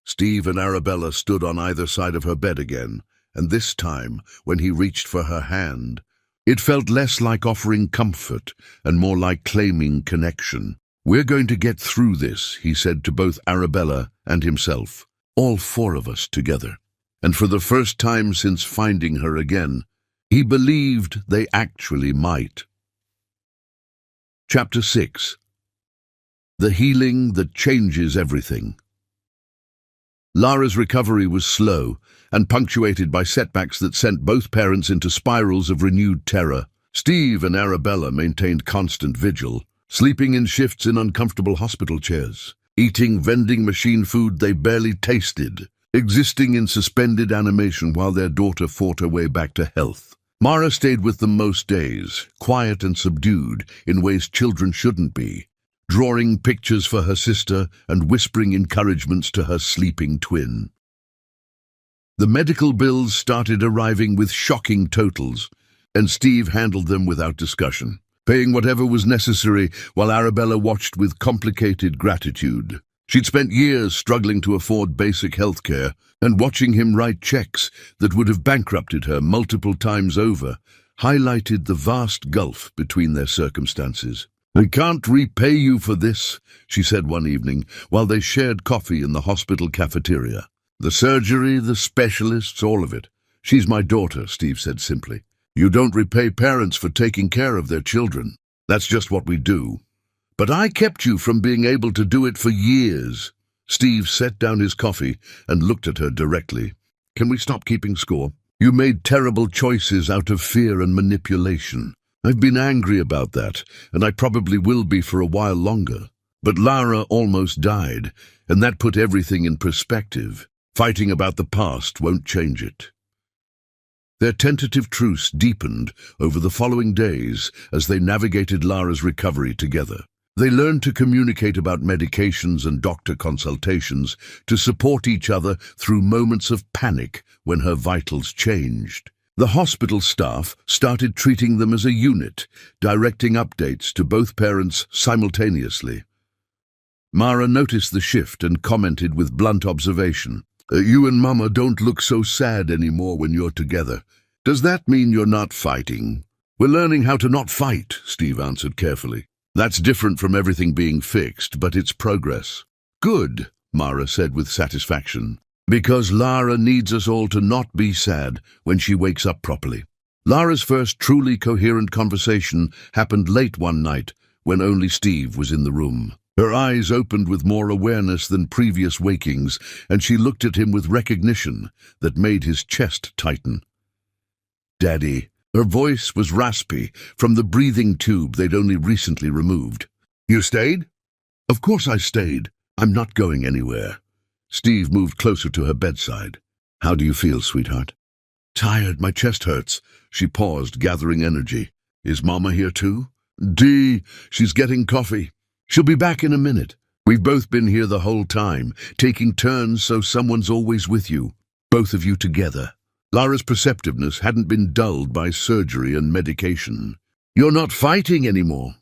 [SPEAKER 1] Steve and Arabella stood on either side of her bed again, and this time, when he reached for her hand, it felt less like offering comfort and more like claiming connection. "We're going to get through this," he said to both Arabella and himself, "all four of us together." And for the first time since finding her again, he believed they actually might. Chapter 6. The Healing That Changes Everything. Lara's recovery was slow and punctuated by setbacks that sent both parents into spirals of renewed terror. Steve and Arabella maintained constant vigil, sleeping in shifts in uncomfortable hospital chairs, eating vending machine food they barely tasted, existing in suspended animation while their daughter fought her way back to health. Mara stayed with them most days, quiet and subdued in ways children shouldn't be, drawing pictures for her sister and whispering encouragements to her sleeping twin. The medical bills started arriving with shocking totals, and Steve handled them without discussion, paying whatever was necessary while Arabella watched with complicated gratitude. She'd spent years struggling to afford basic health care, and watching him write checks that would have bankrupted her multiple times over highlighted the vast gulf between their circumstances. "I can't repay you for this," she said one evening, while they shared coffee in the hospital cafeteria. "The surgery, the specialists, all of it. She's my daughter," Steve said simply. "You don't repay parents for taking care of their children. That's just what we do. But I kept you from being able to do it for years." Steve set down his coffee and looked at her directly. "Can we stop keeping score? You made terrible choices out of fear and manipulation. I've been angry about that, and I probably will be for a while longer. But Lara almost died, and that put everything in perspective. Fighting about the past won't change it." Their tentative truce deepened over the following days as they navigated Lara's recovery together. They learned to communicate about medications and doctor consultations, to support each other through moments of panic when her vitals changed. The hospital staff started treating them as a unit, directing updates to both parents simultaneously. Mara noticed the shift and commented with blunt observation, "You and Mama don't look so sad anymore when you're together. Does that mean you're not fighting?" "We're learning how to not fight," Steve answered carefully. "That's different from everything being fixed, but it's progress." "Good," Mara said with satisfaction, "because Lara needs us all to not be sad when she wakes up properly." Lara's first truly coherent conversation happened late one night when only Steve was in the room. Her eyes opened with more awareness than previous wakings, and she looked at him with recognition that made his chest tighten. "Daddy." Her voice was raspy from the breathing tube they'd only recently removed. "You stayed?" "Of course I stayed. I'm not going anywhere." Steve moved closer to her bedside. "How do you feel, sweetheart?" "Tired. My chest hurts." She paused, gathering energy. "Is Mama here too?" "Dee, she's getting coffee. She'll be back in a minute. We've both been here the whole time, taking turns so someone's always with you. Both of you together." Lara's perceptiveness hadn't been dulled by surgery and medication. "You're not fighting anymore."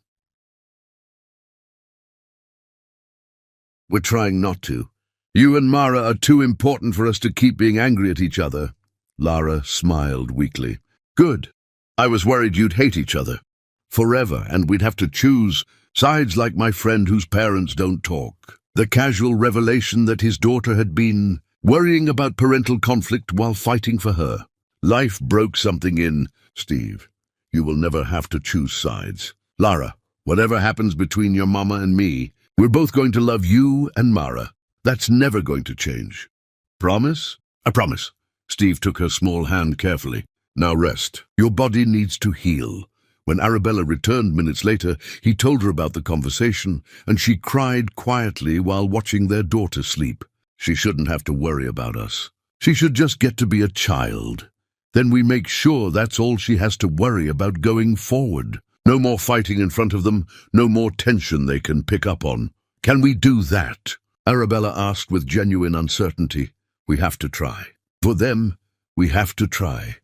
[SPEAKER 1] "We're trying not to. You and Mara are too important for us to keep being angry at each other." Lara smiled weakly. "Good. I was worried you'd hate each other forever, and we'd have to choose sides like my friend whose parents don't talk." The casual revelation that his daughter had been worrying about parental conflict while fighting for her. "Life broke something in, Steve. You will never have to choose sides. Lara, whatever happens between your mama and me, we're both going to love you and Mara. That's never going to change. Promise?" "I promise." Steve took her small hand carefully. "Now rest. Your body needs to heal." When Arabella returned minutes later, he told her about the conversation, and she cried quietly while watching their daughter sleep. "She shouldn't have to worry about us. She should just get to be a child. Then we make sure that's all she has to worry about going forward. No more fighting in front of them, no more tension they can pick up on. Can we do that?" Arabella asked with genuine uncertainty. We have to try. For them, we have to try.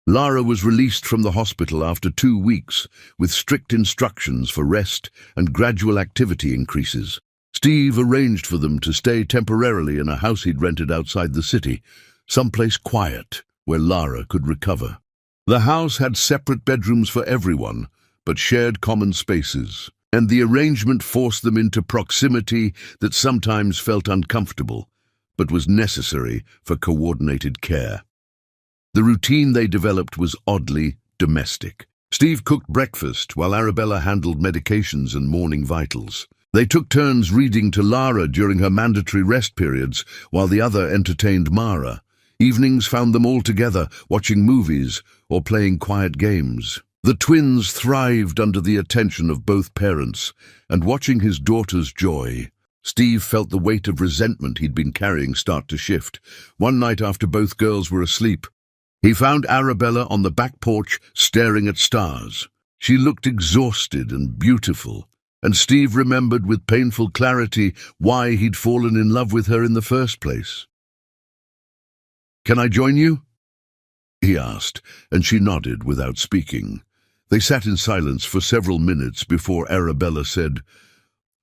[SPEAKER 1] Lara was released from the hospital after 2 weeks, with strict instructions for rest and gradual activity increases. Steve arranged for them to stay temporarily in a house he'd rented outside the city, someplace quiet where Lara could recover. The house had separate bedrooms for everyone, but shared common spaces, and the arrangement forced them into proximity that sometimes felt uncomfortable, but was necessary for coordinated care. The routine they developed was oddly domestic. Steve cooked breakfast while Arabella handled medications and morning vitals. They took turns reading to Lara during her mandatory rest periods, while the other entertained Mara. Evenings found them all together, watching movies or playing quiet games. The twins thrived under the attention of both parents, and watching his daughter's joy, Steve felt the weight of resentment he'd been carrying start to shift. One night after both girls were asleep, he found Arabella on the back porch staring at stars. She looked exhausted and beautiful, and Steve remembered with painful clarity why he'd fallen in love with her in the first place. "Can I join you?" he asked, and she nodded without speaking. They sat in silence for several minutes before Arabella said,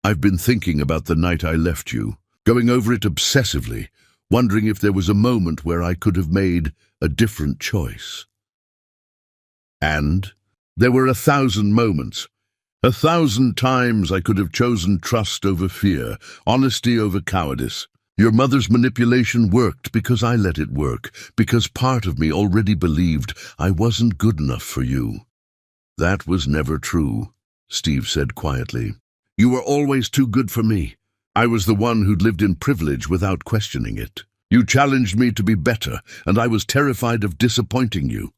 [SPEAKER 1] "I've been thinking about the night I left you, going over it obsessively, wondering if there was a moment where I could have made a different choice." And there were 1,000 moments. 1,000 times I could have chosen trust over fear, honesty over cowardice. Your mother's manipulation worked because I let it work, because part of me already believed I wasn't good enough for you. That was never true, Steve said quietly. You were always too good for me. I was the one who'd lived in privilege without questioning it. You challenged me to be better, and I was terrified of disappointing you.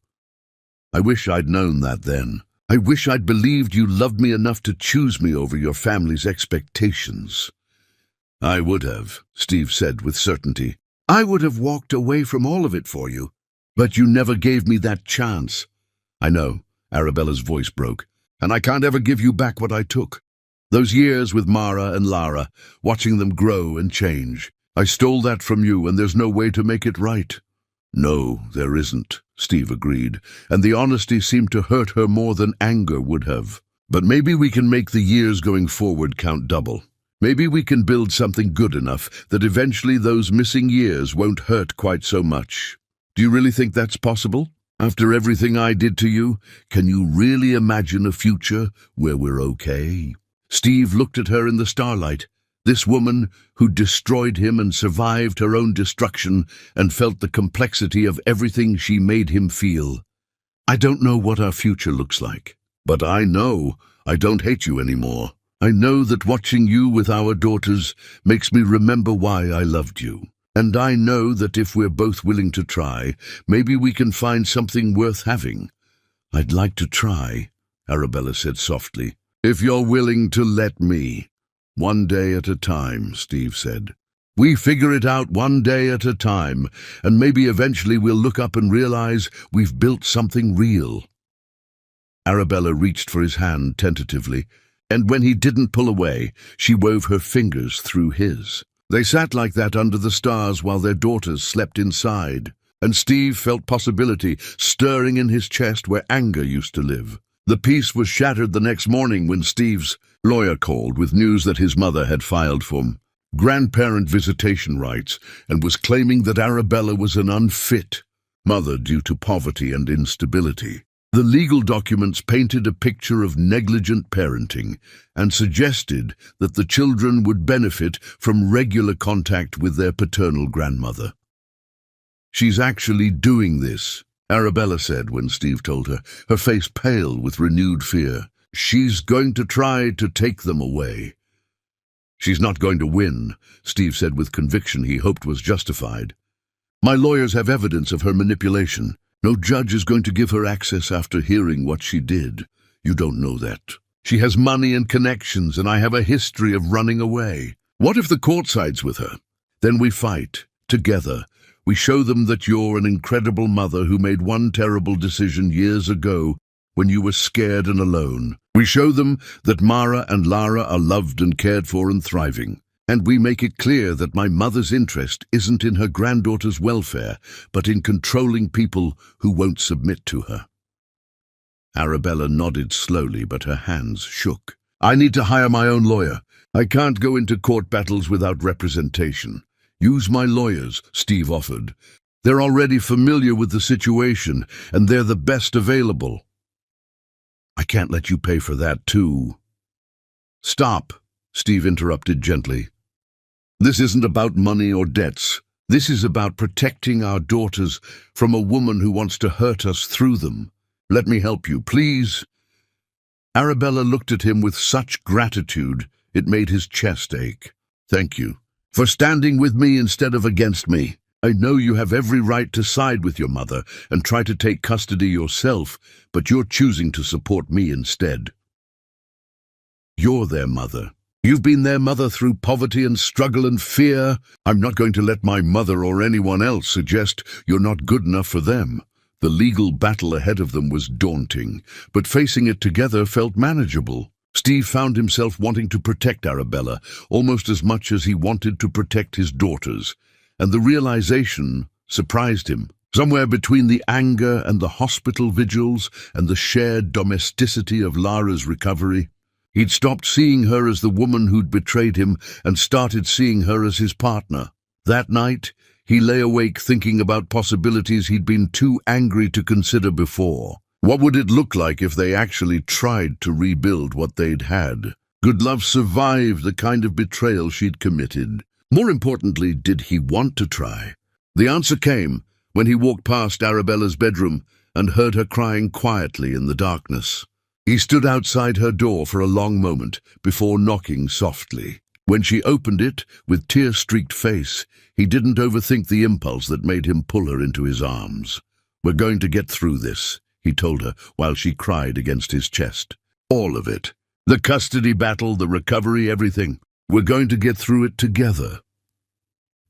[SPEAKER 1] I wish I'd known that then. I wish I'd believed you loved me enough to choose me over your family's expectations. I would have, Steve said with certainty. I would have walked away from all of it for you. But you never gave me that chance. I know, Arabella's voice broke, and I can't ever give you back what I took. Those years with Mara and Lara, watching them grow and change. I stole that from you, and there's no way to make it right. No, there isn't, Steve agreed, and the honesty seemed to hurt her more than anger would have. But maybe we can make the years going forward count double. Maybe we can build something good enough that eventually those missing years won't hurt quite so much. Do you really think that's possible? After everything I did to you, can you really imagine a future where we're okay? Steve looked at her in the starlight, this woman who destroyed him and survived her own destruction and felt the complexity of everything she made him feel. I don't know what our future looks like, but I know I don't hate you anymore. I know that watching you with our daughters makes me remember why I loved you. And I know that if we're both willing to try, maybe we can find something worth having. I'd like to try, Arabella said softly. If you're willing to let me. One day at a time, Steve said. We figure it out one day at a time, and maybe eventually we'll look up and realize we've built something real. Arabella reached for his hand tentatively, and when he didn't pull away, she wove her fingers through his. They sat like that under the stars while their daughters slept inside, and Steve felt possibility stirring in his chest where anger used to live. The peace was shattered the next morning when Steve's lawyer called with news that his mother had filed for grandparent visitation rights and was claiming that Arabella was an unfit mother due to poverty and instability. The legal documents painted a picture of negligent parenting and suggested that the children would benefit from regular contact with their paternal grandmother. She's actually doing this, Arabella said when Steve told her, her face pale with renewed fear. She's going to try to take them away. She's not going to win, Steve said with conviction he hoped was justified. My lawyers have evidence of her manipulation. No judge is going to give her access after hearing what she did. You don't know that. She has money and connections, and I have a history of running away. What if the court sides with her? Then we fight, together. We show them that you're an incredible mother who made one terrible decision years ago when you were scared and alone. We show them that Mara and Lara are loved and cared for and thriving. And we make it clear that my mother's interest isn't in her granddaughter's welfare, but in controlling people who won't submit to her. Arabella nodded slowly, but her hands shook. I need to hire my own lawyer. I can't go into court battles without representation. Use my lawyers, Steve offered. They're already familiar with the situation, and they're the best available. I can't let you pay for that, too. Stop, Steve interrupted gently. This isn't about money or debts. This is about protecting our daughters from a woman who wants to hurt us through them. Let me help you, please. Arabella looked at him with such gratitude it made his chest ache. Thank you for standing with me instead of against me. I know you have every right to side with your mother and try to take custody yourself, but you're choosing to support me instead. You're their mother. You've been their mother through poverty and struggle and fear. I'm not going to let my mother or anyone else suggest you're not good enough for them. The legal battle ahead of them was daunting, but facing it together felt manageable. Steve found himself wanting to protect Arabella almost as much as he wanted to protect his daughters, and the realization surprised him. Somewhere between the anger and the hospital vigils and the shared domesticity of Lara's recovery, he'd stopped seeing her as the woman who'd betrayed him and started seeing her as his partner. That night, he lay awake thinking about possibilities he'd been too angry to consider before. What would it look like if they actually tried to rebuild what they'd had? Could love survive the kind of betrayal she'd committed? More importantly, did he want to try? The answer came when he walked past Arabella's bedroom and heard her crying quietly in the darkness. He stood outside her door for a long moment before knocking softly. When she opened it, with tear-streaked face, he didn't overthink the impulse that made him pull her into his arms. We're going to get through this, he told her while she cried against his chest. All of it. The custody battle, the recovery, everything. We're going to get through it together.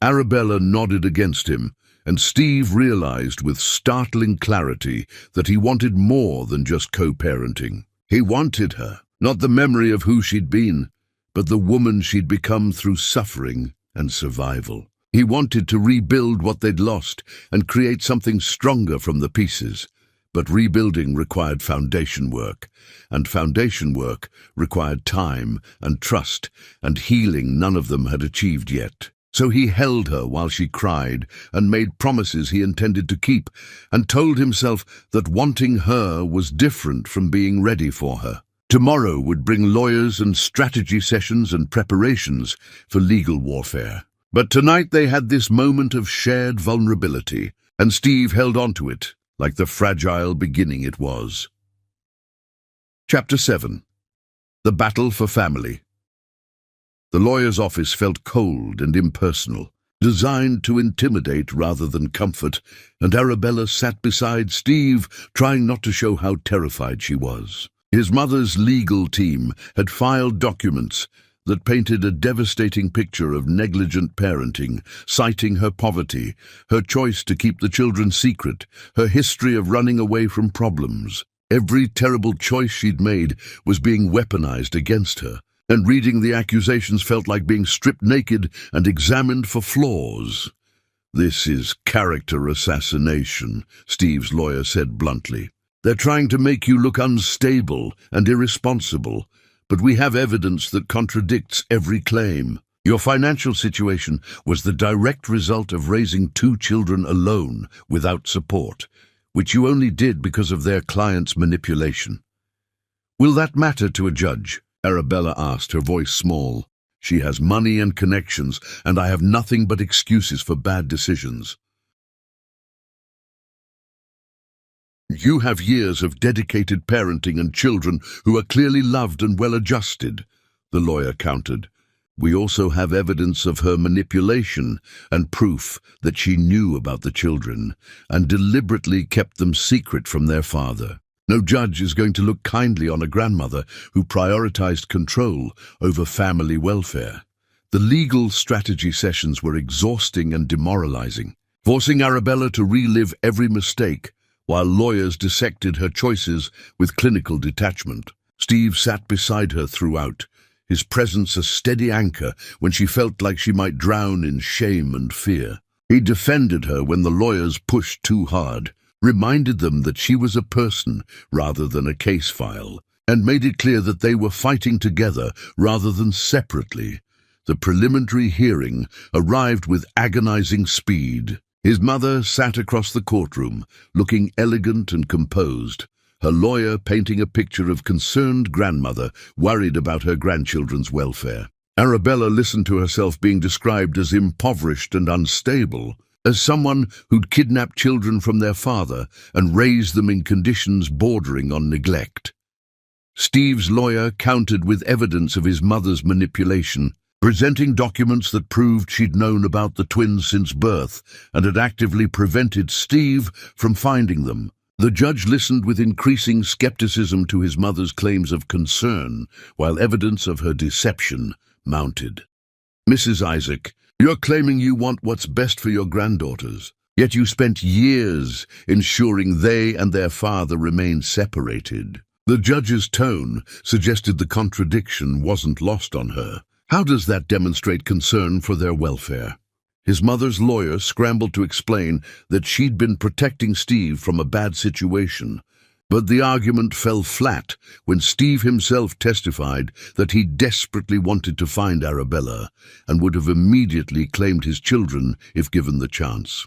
[SPEAKER 1] Arabella nodded against him, and Steve realized with startling clarity that he wanted more than just co-parenting. He wanted her, not the memory of who she'd been, but the woman she'd become through suffering and survival. He wanted to rebuild what they'd lost and create something stronger from the pieces. But rebuilding required foundation work, and foundation work required time and trust and healing none of them had achieved yet. So he held her while she cried and made promises he intended to keep, and told himself that wanting her was different from being ready for her. Tomorrow would bring lawyers and strategy sessions and preparations for legal warfare. But tonight they had this moment of shared vulnerability, and Steve held on to it like the fragile beginning it was. Chapter 7. The Battle for Family. The lawyer's office felt cold and impersonal, designed to intimidate rather than comfort, and Arabella sat beside Steve, trying not to show how terrified she was. His mother's legal team had filed documents that painted a devastating picture of negligent parenting, citing her poverty, her choice to keep the children secret, her history of running away from problems. Every terrible choice she'd made was being weaponized against her, and reading the accusations felt like being stripped naked and examined for flaws. This is character assassination, Steve's lawyer said bluntly. They're trying to make you look unstable and irresponsible, but we have evidence that contradicts every claim. Your financial situation was the direct result of raising 2 children alone without support, which you only did because of their client's manipulation. Will that matter to a judge? Arabella asked, her voice small. She has money and connections, and I have nothing but excuses for bad decisions. You have years of dedicated parenting and children who are clearly loved and well-adjusted, the lawyer countered. We also have evidence of her manipulation and proof that she knew about the children and deliberately kept them secret from their father. No judge is going to look kindly on a grandmother who prioritized control over family welfare. The legal strategy sessions were exhausting and demoralizing, forcing Arabella to relive every mistake, while lawyers dissected her choices with clinical detachment. Steve sat beside her throughout, his presence a steady anchor when she felt like she might drown in shame and fear. He defended her when the lawyers pushed too hard, reminded them that she was a person rather than a case file, and made it clear that they were fighting together rather than separately. The preliminary hearing arrived with agonizing speed. His mother sat across the courtroom, looking elegant and composed, her lawyer painting a picture of concerned grandmother worried about her grandchildren's welfare. Arabella listened to herself being described as impoverished and unstable, as someone who'd kidnapped children from their father and raised them in conditions bordering on neglect. Steve's lawyer countered with evidence of his mother's manipulation, presenting documents that proved she'd known about the twins since birth and had actively prevented Steve from finding them. The judge listened with increasing skepticism to his mother's claims of concern, while evidence of her deception mounted. "Mrs. Isaac, you're claiming you want what's best for your granddaughters, yet you spent years ensuring they and their father remain separated." The judge's tone suggested the contradiction wasn't lost on her. How does that demonstrate concern for their welfare? His mother's lawyer scrambled to explain that she'd been protecting Steve from a bad situation, but the argument fell flat when Steve himself testified that he desperately wanted to find Arabella and would have immediately claimed his children if given the chance.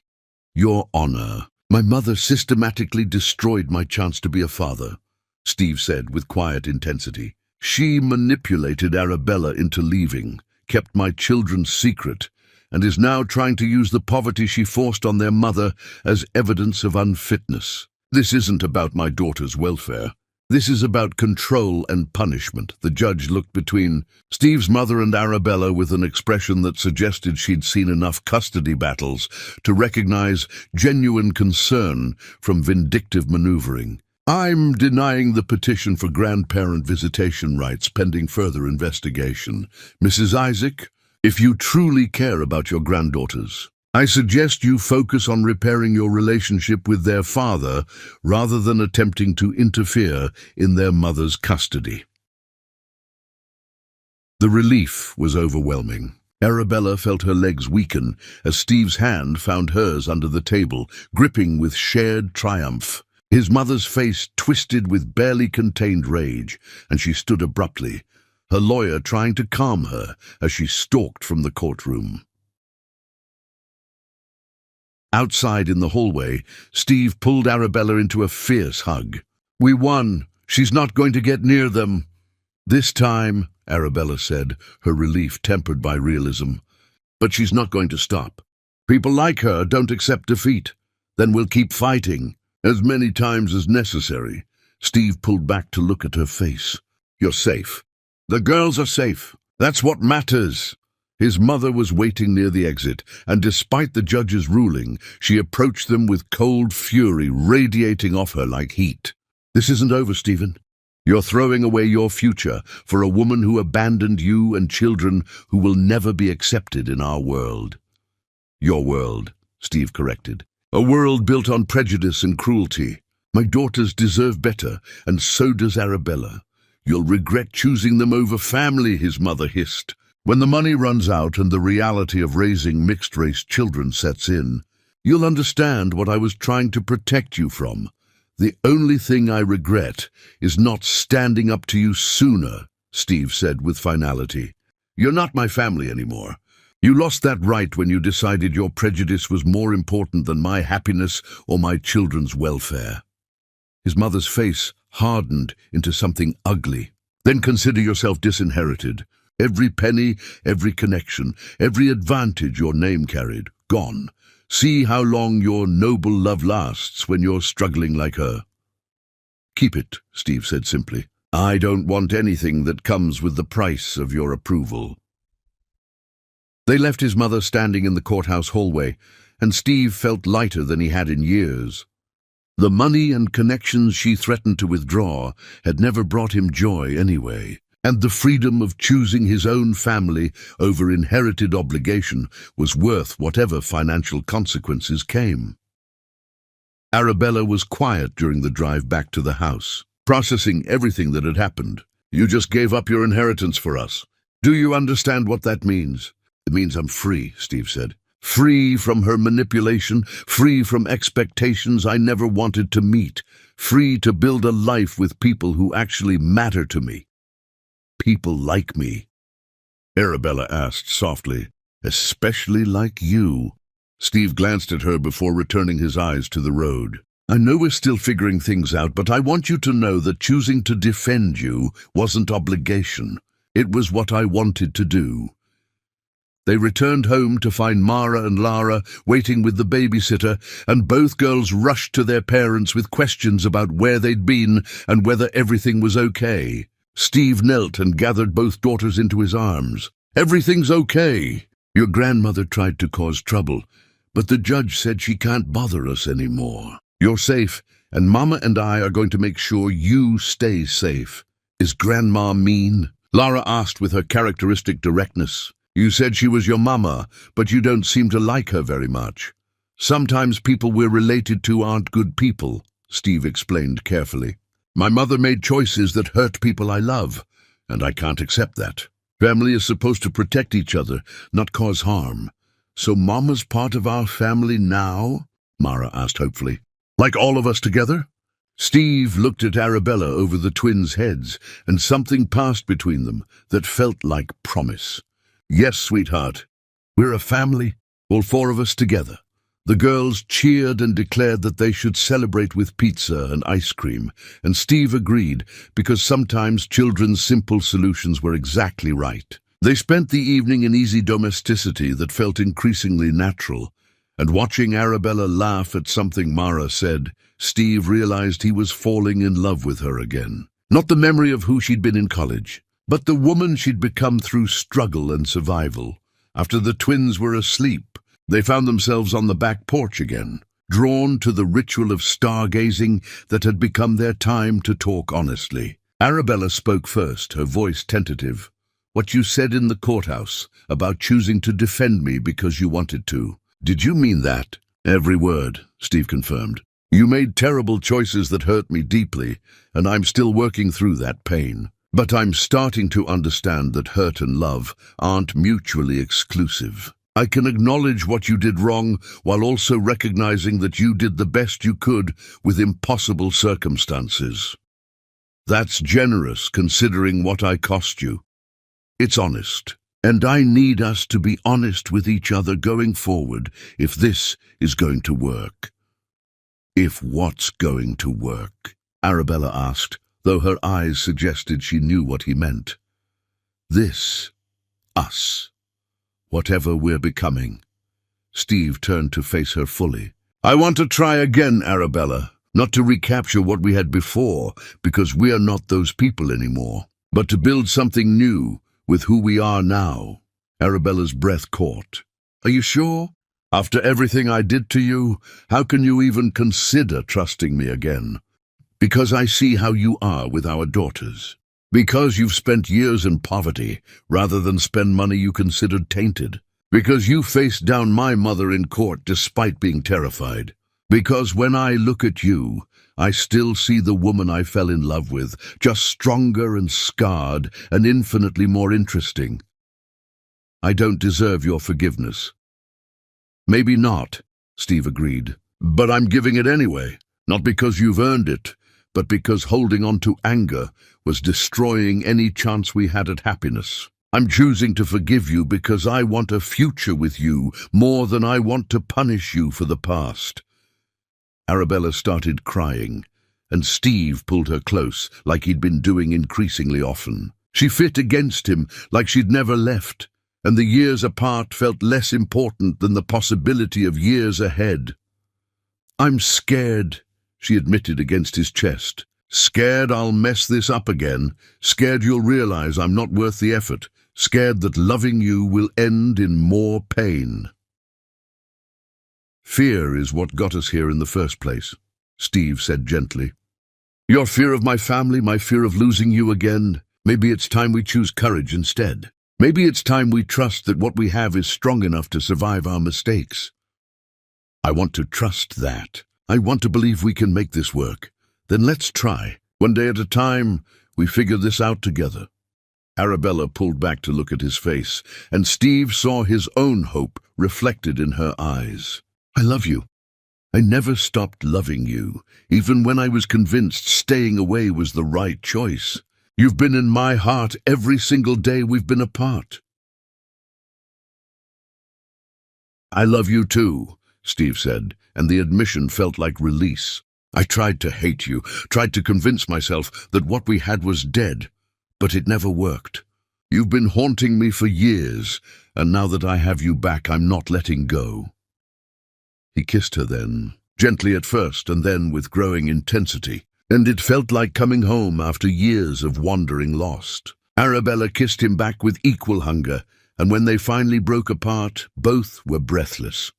[SPEAKER 1] "Your Honor, my mother systematically destroyed my chance to be a father," Steve said with quiet intensity. "She manipulated Arabella into leaving, kept my children secret, and is now trying to use the poverty she forced on their mother as evidence of unfitness. This isn't about my daughter's welfare. This is about control and punishment." The judge looked between Steve's mother and Arabella with an expression that suggested she'd seen enough custody battles to recognize genuine concern from vindictive maneuvering. "I'm denying the petition for grandparent visitation rights pending further investigation. Mrs. Isaac, if you truly care about your granddaughters, I suggest you focus on repairing your relationship with their father rather than attempting to interfere in their mother's custody." The relief was overwhelming. Arabella felt her legs weaken as Steve's hand found hers under the table, gripping with shared triumph. His mother's face twisted with barely contained rage, and she stood abruptly, her lawyer trying to calm her as she stalked from the courtroom. Outside in the hallway, Steve pulled Arabella into a fierce hug. "We won. She's not going to get near them." "This time," Arabella said, her relief tempered by realism. "But she's not going to stop. People like her don't accept defeat. Then we'll keep fighting, as many times as necessary." Steve pulled back to look at her face. "You're safe. The girls are safe. That's what matters." His mother was waiting near the exit, and despite the judge's ruling, she approached them with cold fury radiating off her like heat. "This isn't over, Stephen. You're throwing away your future for a woman who abandoned you and children who will never be accepted in our world." "Your world," Steve corrected. "A world built on prejudice and cruelty. My daughters deserve better, and so does Arabella. You'll regret choosing them over family," his mother hissed. "When the money runs out and the reality of raising mixed-race children sets in, you'll understand what I was trying to protect you from. The only thing I regret is not standing up to you sooner," Steve said with finality. "You're not my family anymore. You lost that right when you decided your prejudice was more important than my happiness or my children's welfare." His mother's face hardened into something ugly. "Then consider yourself disinherited. Every penny, every connection, every advantage your name carried, gone. See how long your noble love lasts when you're struggling like her." "Keep it," Steve said simply. "I don't want anything that comes with the price of your approval." They left his mother standing in the courthouse hallway, and Steve felt lighter than he had in years. The money and connections she threatened to withdraw had never brought him joy anyway, and the freedom of choosing his own family over inherited obligation was worth whatever financial consequences came. Arabella was quiet during the drive back to the house, processing everything that had happened. You just gave up your inheritance for us. Do you understand what that means? It means I'm free, Steve said. Free from her manipulation, free from expectations I never wanted to meet, free to build a life with people who actually matter to me. People like me. Arabella asked softly, especially like you. Steve glanced at her before returning his eyes to the road. I know we're still figuring things out, but I want you to know that choosing to defend you wasn't obligation. It was what I wanted to do. They returned home to find Mara and Lara waiting with the babysitter, and both girls rushed to their parents with questions about where they'd been and whether everything was okay. Steve knelt and gathered both daughters into his arms. Everything's okay. Your grandmother tried to cause trouble, but the judge said she can't bother us anymore. You're safe, and Mama and I are going to make sure you stay safe. Is Grandma mean? Lara asked with her characteristic directness. You said she was your mama, but you don't seem to like her very much. Sometimes people we're related to aren't good people, Steve explained carefully. My mother made choices that hurt people I love, and I can't accept that. Family is supposed to protect each other, not cause harm. So Mama's part of our family now? Mara asked hopefully. Like all of us together? Steve looked at Arabella over the twins' heads, and something passed between them that felt like promise. Yes, sweetheart. We're a family, all four of us together. The girls cheered and declared that they should celebrate with pizza and ice cream, and Steve agreed, because sometimes children's simple solutions were exactly right. They spent the evening in easy domesticity that felt increasingly natural, and watching Arabella laugh at something Mara said, Steve realized he was falling in love with her again. Not the memory of who she'd been in college, but the woman she'd become through struggle and survival. After the twins were asleep, they found themselves on the back porch again, drawn to the ritual of stargazing that had become their time to talk honestly. Arabella spoke first, her voice tentative. What you said in the courthouse about choosing to defend me because you wanted to. Did you mean that? Every word, Steve confirmed. You made terrible choices that hurt me deeply, and I'm still working through that pain. But I'm starting to understand that hurt and love aren't mutually exclusive. I can acknowledge what you did wrong while also recognizing that you did the best you could with impossible circumstances. That's generous considering what I cost you. It's honest, and I need us to be honest with each other going forward if this is going to work. If what's going to work? Arabella asked, though her eyes suggested she knew what he meant. This. Us. Whatever we're becoming. Steve turned to face her fully. I want to try again, Arabella. Not to recapture what we had before, because we're not those people anymore, but to build something new with who we are now. Arabella's breath caught. Are you sure? After everything I did to you, how can you even consider trusting me again? Because I see how you are with our daughters. Because you've spent years in poverty, rather than spend money you considered tainted. Because you faced down my mother in court despite being terrified. Because when I look at you, I still see the woman I fell in love with, just stronger and scarred and infinitely more interesting. I don't deserve your forgiveness. Maybe not, Steve agreed, but I'm giving it anyway, not because you've earned it, but because holding on to anger was destroying any chance we had at happiness. I'm choosing to forgive you because I want a future with you more than I want to punish you for the past. Arabella started crying, and Steve pulled her close, like he'd been doing increasingly often. She fit against him like she'd never left, and the years apart felt less important than the possibility of years ahead. I'm scared, she admitted against his chest. Scared I'll mess this up again, scared you'll realize I'm not worth the effort, scared that loving you will end in more pain. Fear is what got us here in the first place, Steve said gently. Your fear of my family, my fear of losing you again. Maybe it's time we choose courage instead. Maybe it's time we trust that what we have is strong enough to survive our mistakes. I want to trust that. I want to believe we can make this work. Then let's try, one day at a time, We figured this out together." Arabella pulled back to look at his face, and Steve saw his own hope reflected in her eyes. "I love you. I never stopped loving you, even when I was convinced staying away was the right choice. You've been in my heart every single day we've been apart." "I love you too," Steve said, and the admission felt like release. "I tried to hate you, tried to convince myself that what we had was dead, but it never worked. You've been haunting me for years, and now that I have you back, I'm not letting go." He kissed her then, gently at first and then with growing intensity, and it felt like coming home after years of wandering lost. Arabella kissed him back with equal hunger, and when they finally broke apart, both were breathless.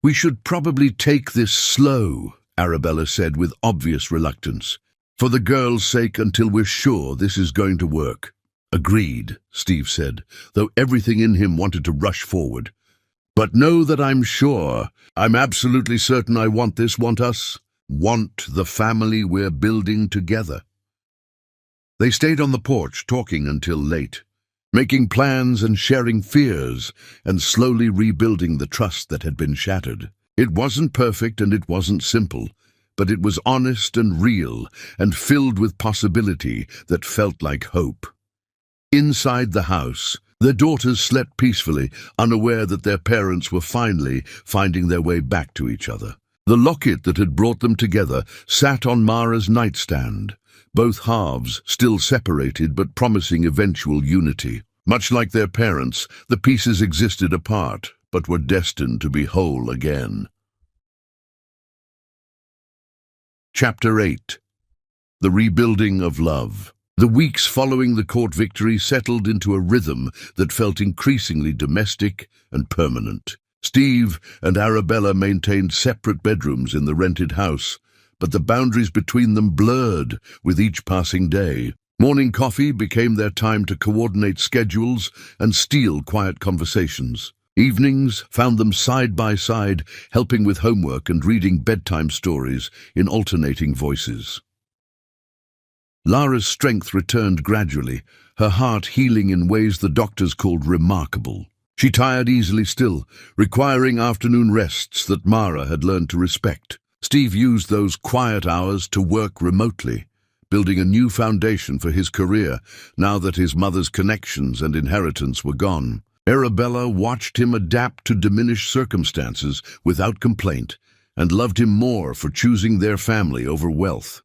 [SPEAKER 1] "We should probably take this slow," Arabella said with obvious reluctance, "for the girl's sake until we're sure this is going to work." "Agreed," Steve said, though everything in him wanted to rush forward. "But know that I'm sure, I'm absolutely certain I want this, want us, want the family we're building together." They stayed on the porch talking until late, making plans and sharing fears and slowly rebuilding the trust that had been shattered. It wasn't perfect and it wasn't simple, but it was honest and real and filled with possibility that felt like hope. Inside the house, their daughters slept peacefully, unaware that their parents were finally finding their way back to each other. The locket that had brought them together sat on Mara's nightstand, both halves still separated but promising eventual unity. Much like their parents, the pieces existed apart, but were destined to be whole again. Chapter 8. The Rebuilding of Love. The weeks following the court victory settled into a rhythm that felt increasingly domestic and permanent. Steve and Arabella maintained separate bedrooms in the rented house, but the boundaries between them blurred with each passing day. Morning coffee became their time to coordinate schedules and steal quiet conversations. Evenings found them side by side, helping with homework and reading bedtime stories in alternating voices. Lara's strength returned gradually, her heart healing in ways the doctors called remarkable. She tired easily still, requiring afternoon rests that Mara had learned to respect. Steve used those quiet hours to work remotely, building a new foundation for his career now that his mother's connections and inheritance were gone. Arabella watched him adapt to diminished circumstances without complaint and loved him more for choosing their family over wealth.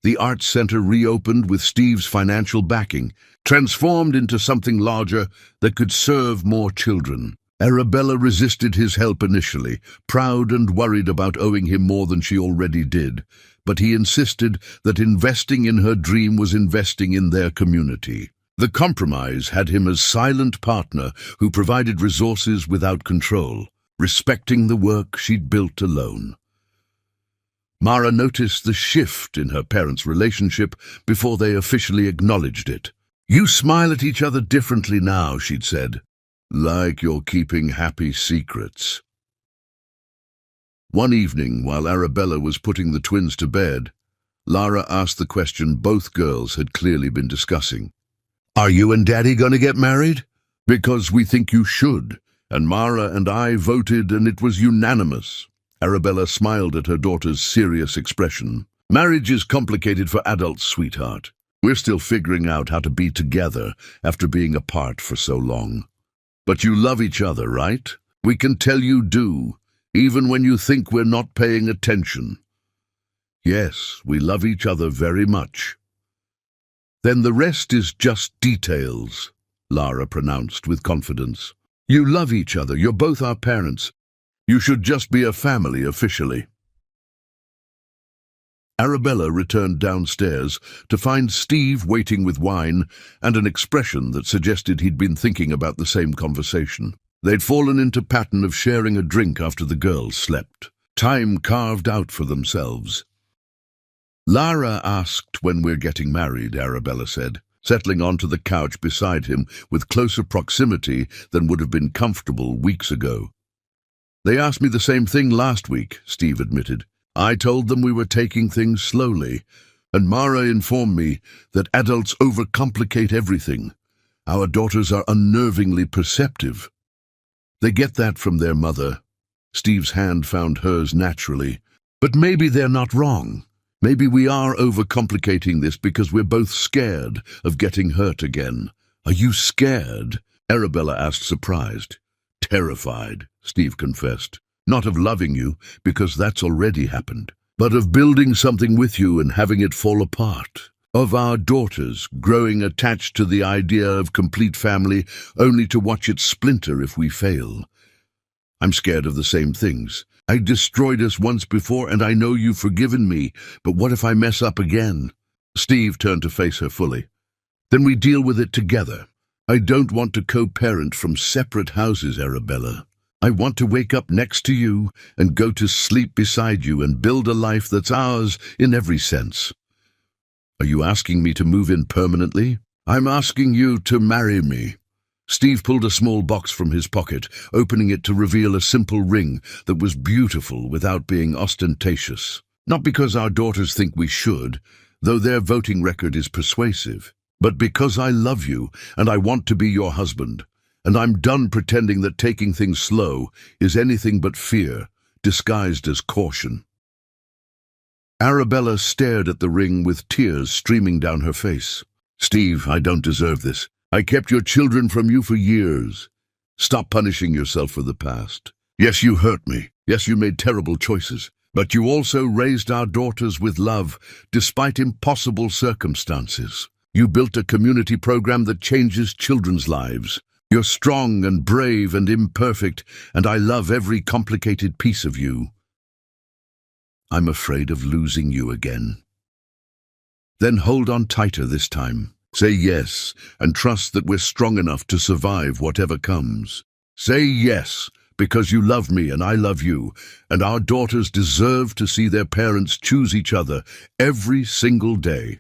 [SPEAKER 1] The Arts Center reopened with Steve's financial backing, transformed into something larger that could serve more children. Arabella resisted his help initially, proud and worried about owing him more than she already did, but he insisted that investing in her dream was investing in their community. The compromise had him as silent partner who provided resources without control, respecting the work she'd built alone. Mara noticed the shift in her parents' relationship before they officially acknowledged it. "You smile at each other differently now," she'd said. "Like you're keeping happy secrets." One evening, while Arabella was putting the twins to bed, Lara asked the question both girls had clearly been discussing. "Are you and Daddy going to get married?" "Because we think you should, and Mara and I voted and it was unanimous." Arabella smiled at her daughter's serious expression. "Marriage is complicated for adults, sweetheart. We're still figuring out how to be together after being apart for so long. But you love each other, right? We can tell you do, even when you think we're not paying attention." "Yes, we love each other very much." "Then the rest is just details," Lara pronounced with confidence. "You love each other, you're both our parents. You should just be a family officially." Arabella returned downstairs to find Steve waiting with wine and an expression that suggested he'd been thinking about the same conversation. They'd fallen into pattern of sharing a drink after the girls slept, time carved out for themselves. "Lara asked when we're getting married," Arabella said, settling onto the couch beside him with closer proximity than would have been comfortable weeks ago. "They asked me the same thing last week," Steve admitted. "I told them we were taking things slowly, And Mara informed me that adults overcomplicate everything. Our daughters are unnervingly perceptive. They get that from their mother. Steve's hand found hers naturally. But maybe they're not wrong. Maybe we are overcomplicating this because we're both scared of getting hurt again. Are you scared? Arabella asked, surprised. Terrified, Steve confessed. Not of loving you, because that's already happened, but of building something with you and having it fall apart. Of our daughters growing attached to the idea of complete family only to watch it splinter if we fail. I'm scared of the same things. I destroyed us once before and I know you've forgiven me, but what if I mess up again? Steve turned to face her fully. Then we deal with it together. I don't want to co-parent from separate houses, Arabella. I want to wake up next to you and go to sleep beside you and build a life that's ours in every sense. Are you asking me to move in permanently? I'm asking you to marry me. Steve pulled a small box from his pocket, opening it to reveal a simple ring that was beautiful without being ostentatious. Not because our daughters think we should, though their voting record is persuasive, but because I love you and I want to be your husband. And I'm done pretending that taking things slow is anything but fear, disguised as caution. Arabella stared at the ring with tears streaming down her face. Steve, I don't deserve this. I kept your children from you for years. Stop punishing yourself for the past. Yes, you hurt me. Yes, you made terrible choices. But you also raised our daughters with love, despite impossible circumstances. You built a community program that changes children's lives. You're strong and brave and imperfect, and I love every complicated piece of you. I'm afraid of losing you again. Then hold on tighter this time. Say yes, and trust that we're strong enough to survive whatever comes. Say yes, because you love me and I love you, and our daughters deserve to see their parents choose each other every single day.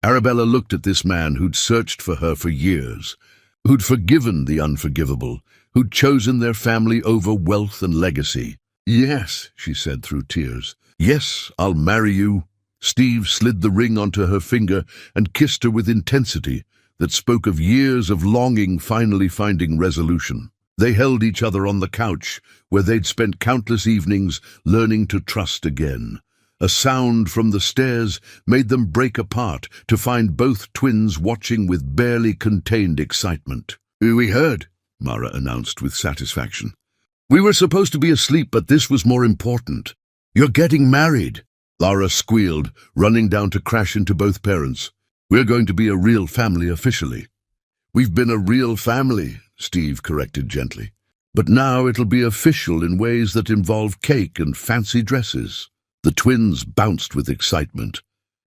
[SPEAKER 1] Arabella looked at this man who'd searched for her for years, who'd forgiven the unforgivable, who'd chosen their family over wealth and legacy. Yes, she said through tears. Yes, I'll marry you. Steve slid the ring onto her finger and kissed her with intensity that spoke of years of longing finally finding resolution. They held each other on the couch, where they'd spent countless evenings learning to trust again. A sound from the stairs made them break apart to find both twins watching with barely contained excitement. We heard, Mara announced with satisfaction. We were supposed to be asleep, but this was more important. You're getting married. Lara squealed, running down to crash into both parents. We're going to be a real family officially. We've been a real family, Steve corrected gently. But now it'll be official in ways that involve cake and fancy dresses. The twins bounced with excitement,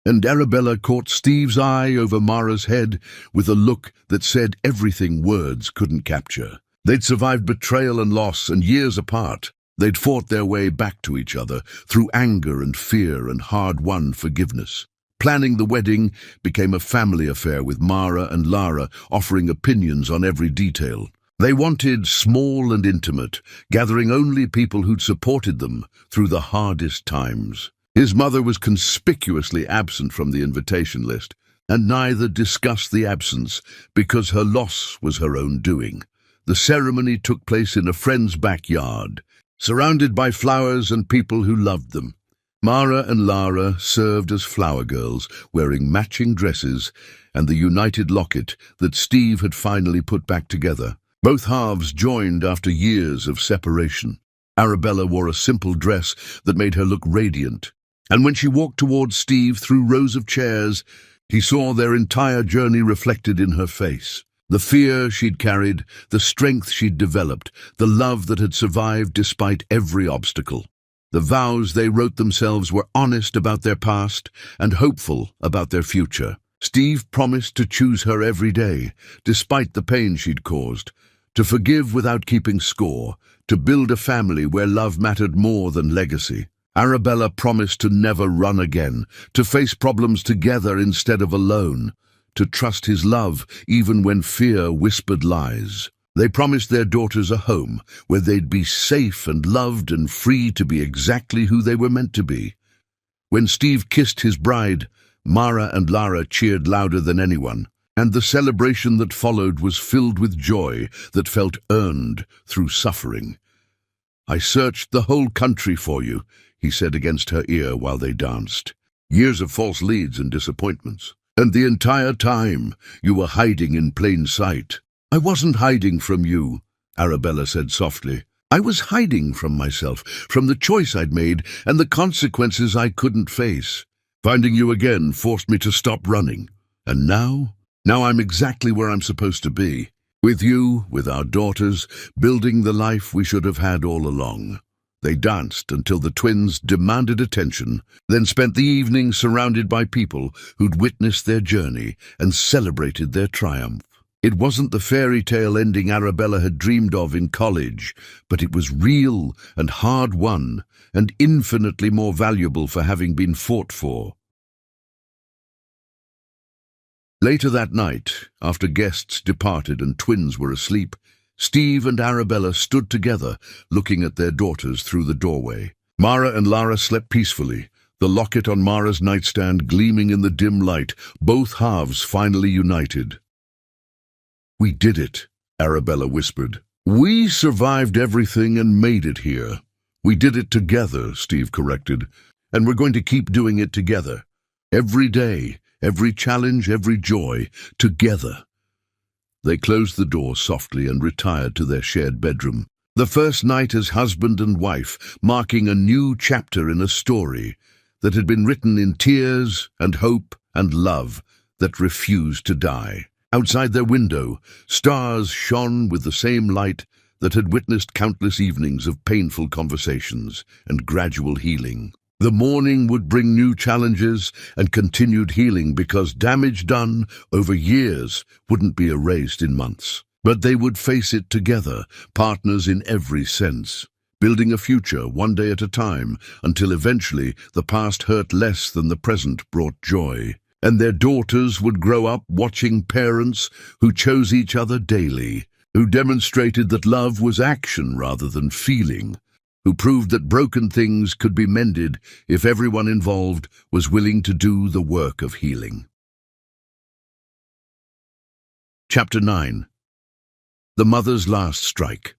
[SPEAKER 1] and Arabella caught Steve's eye over Mara's head with a look that said everything words couldn't capture. They'd survived betrayal and loss, and years apart, they'd fought their way back to each other through anger and fear and hard-won forgiveness. Planning the wedding became a family affair, with Mara and Lara offering opinions on every detail. They wanted small and intimate, gathering only people who'd supported them through the hardest times. His mother was conspicuously absent from the invitation list, and neither discussed the absence because her loss was her own doing. The ceremony took place in a friend's backyard, surrounded by flowers and people who loved them. Mara and Lara served as flower girls, wearing matching dresses and the united locket that Steve had finally put back together. Both halves joined after years of separation. Arabella wore a simple dress that made her look radiant, and when she walked towards Steve through rows of chairs, he saw their entire journey reflected in her face. The fear she'd carried, the strength she'd developed, the love that had survived despite every obstacle. The vows they wrote themselves were honest about their past and hopeful about their future. Steve promised to choose her every day, despite the pain she'd caused, to forgive without keeping score, to build a family where love mattered more than legacy. Arabella promised to never run again, to face problems together instead of alone, to trust his love even when fear whispered lies. They promised their daughters a home where they'd be safe and loved and free to be exactly who they were meant to be. When Steve kissed his bride, Mara and Lara cheered louder than anyone, and the celebration that followed was filled with joy that felt earned through suffering. "I searched the whole country for you," he said against her ear while they danced. "Years of false leads and disappointments. And the entire time, you were hiding in plain sight." "I wasn't hiding from you," Arabella said softly. "I was hiding from myself, from the choice I'd made and the consequences I couldn't face. Finding you again forced me to stop running. And now I'm exactly where I'm supposed to be. With you, with our daughters, building the life we should have had all along." They danced until the twins demanded attention, then spent the evening surrounded by people who'd witnessed their journey and celebrated their triumph. It wasn't the fairy tale ending Arabella had dreamed of in college, but it was real and hard-won, and infinitely more valuable for having been fought for. Later that night, after guests departed and twins were asleep, Steve and Arabella stood together, looking at their daughters through the doorway. Mara and Lara slept peacefully, the locket on Mara's nightstand gleaming in the dim light, both halves finally united. "We did it," Arabella whispered. "We survived everything and made it here." "We did it together," Steve corrected, "and we're going to keep doing it together. Every day, every challenge, every joy, together." They closed the door softly and retired to their shared bedroom. The first night as husband and wife, marking a new chapter in a story that had been written in tears and hope and love that refused to die. Outside their window, stars shone with the same light that had witnessed countless evenings of painful conversations and gradual healing. The morning would bring new challenges and continued healing because damage done over years wouldn't be erased in months. But they would face it together, partners in every sense, building a future one day at a time until eventually the past hurt less than the present brought joy. And their daughters would grow up watching parents who chose each other daily, who demonstrated that love was action rather than feeling, who proved that broken things could be mended if everyone involved was willing to do the work of healing. Chapter 9. The Mother's Last Strike.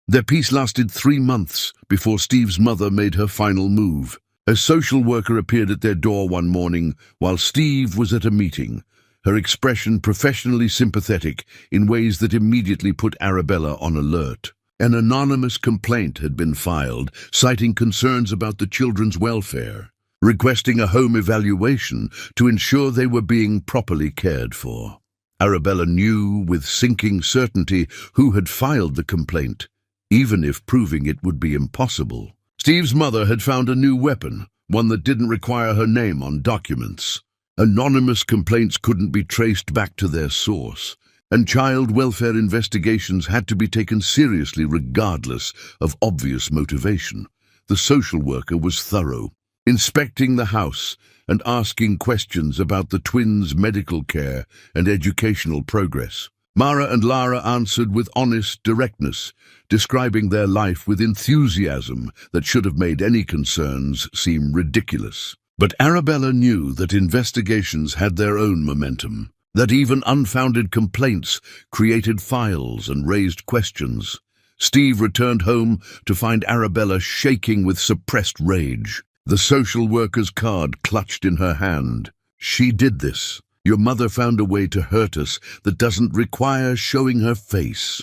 [SPEAKER 1] Their peace lasted 3 months before Steve's mother made her final move. A social worker appeared at their door one morning while Steve was at a meeting, her expression professionally sympathetic in ways that immediately put Arabella on alert. An anonymous complaint had been filed, citing concerns about the children's welfare, requesting a home evaluation to ensure they were being properly cared for. Arabella knew with sinking certainty who had filed the complaint, even if proving it would be impossible. Steve's mother had found a new weapon, one that didn't require her name on documents. Anonymous complaints couldn't be traced back to their source, and child welfare investigations had to be taken seriously regardless of obvious motivation. The social worker was thorough, inspecting the house and asking questions about the twins' medical care and educational progress. Mara and Lara answered with honest directness, describing their life with enthusiasm that should have made any concerns seem ridiculous. But Arabella knew that investigations had their own momentum, that even unfounded complaints created files and raised questions. Steve returned home to find Arabella shaking with suppressed rage, the social worker's card clutched in her hand. "She did this. Your mother found a way to hurt us that doesn't require showing her face."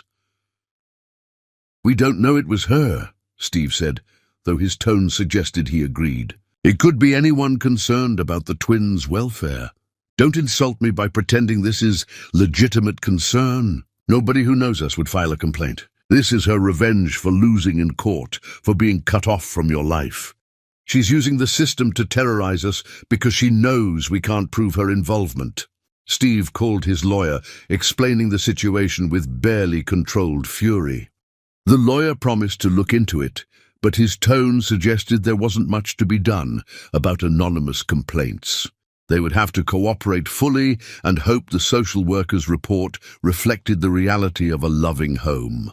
[SPEAKER 1] "We don't know it was her," Steve said, though his tone suggested he agreed. "It could be anyone concerned about the twins' welfare. Don't insult me by pretending this is legitimate concern. Nobody who knows us would file a complaint. This is her revenge for losing in court, for being cut off from your life. She's using the system to terrorize us because she knows we can't prove her involvement." Steve called his lawyer, explaining the situation with barely controlled fury. The lawyer promised to look into it, but his tone suggested there wasn't much to be done about anonymous complaints. They would have to cooperate fully and hope the social worker's report reflected the reality of a loving home.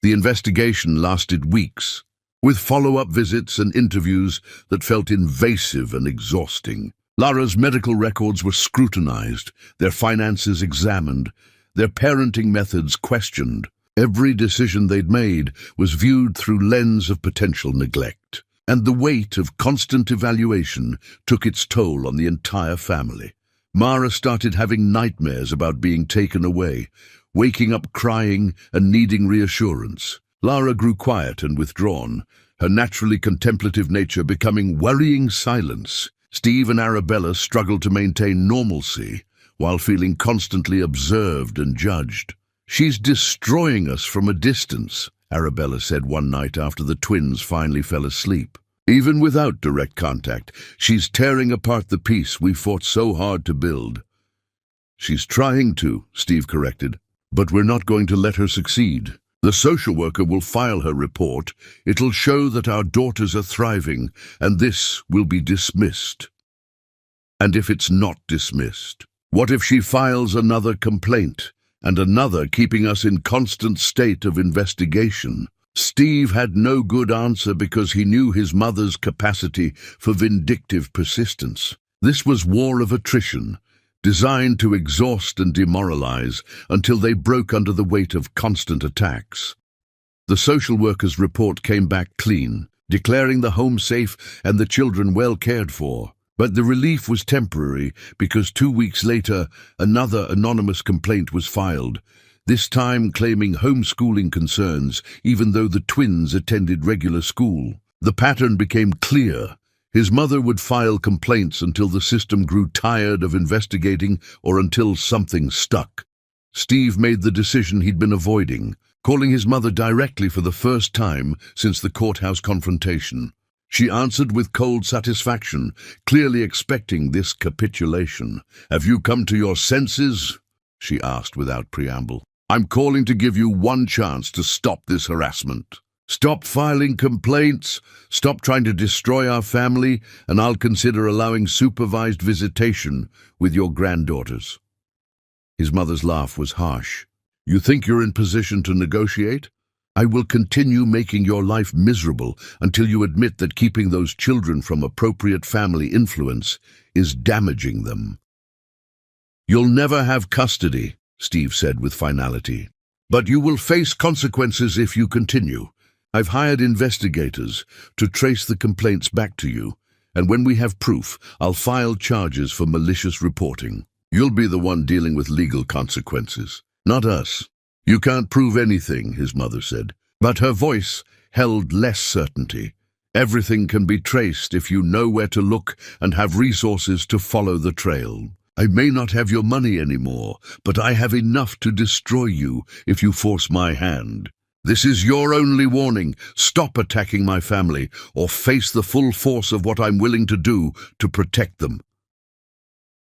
[SPEAKER 1] The investigation lasted weeks. with follow-up visits and interviews that felt invasive and exhausting. Lara's medical records were scrutinized, their finances examined, their parenting methods questioned. Every decision they'd made was viewed through lens of potential neglect, and the weight of constant evaluation took its toll on the entire family. Mara started having nightmares about being taken away, waking up crying and needing reassurance. Lara grew quiet and withdrawn, her naturally contemplative nature becoming worrying silence. Steve and Arabella struggled to maintain normalcy while feeling constantly observed and judged. "She's destroying us from a distance," Arabella said one night after the twins finally fell asleep. "Even without direct contact, she's tearing apart the peace we fought so hard to build." "She's trying to," Steve corrected, "but we're not going to let her succeed. The social worker will file her report. It'll show that our daughters are thriving, and this will be dismissed." "And if it's not dismissed? What if she files another complaint, and another, keeping us in constant state of investigation?" Steve had no good answer because he knew his mother's capacity for vindictive persistence. This was war of attrition, designed to exhaust and demoralize until they broke under the weight of constant attacks. The social worker's report came back clean, declaring the home safe and the children well cared for. But the relief was temporary because 2 weeks later, another anonymous complaint was filed, this time claiming homeschooling concerns, even though the twins attended regular school. The pattern became clear. His mother would file complaints until the system grew tired of investigating or until something stuck. Steve made the decision he'd been avoiding, calling his mother directly for the first time since the courthouse confrontation. She answered with cold satisfaction, clearly expecting this capitulation. "Have you come to your senses?" she asked without preamble. "I'm calling to give you one chance to stop this harassment. Stop filing complaints, stop trying to destroy our family, and I'll consider allowing supervised visitation with your granddaughters." His mother's laugh was harsh. "You think you're in position to negotiate? I will continue making your life miserable until you admit that keeping those children from appropriate family influence is damaging them." "You'll never have custody," Steve said with finality. "But you will face consequences if you continue. I've hired investigators to trace the complaints back to you, and when we have proof, I'll file charges for malicious reporting. You'll be the one dealing with legal consequences, not us." "You can't prove anything," his mother said, but her voice held less certainty. "Everything can be traced if you know where to look and have resources to follow the trail. I may not have your money anymore, but I have enough to destroy you if you force my hand. This is your only warning. Stop attacking my family, or face the full force of what I'm willing to do to protect them."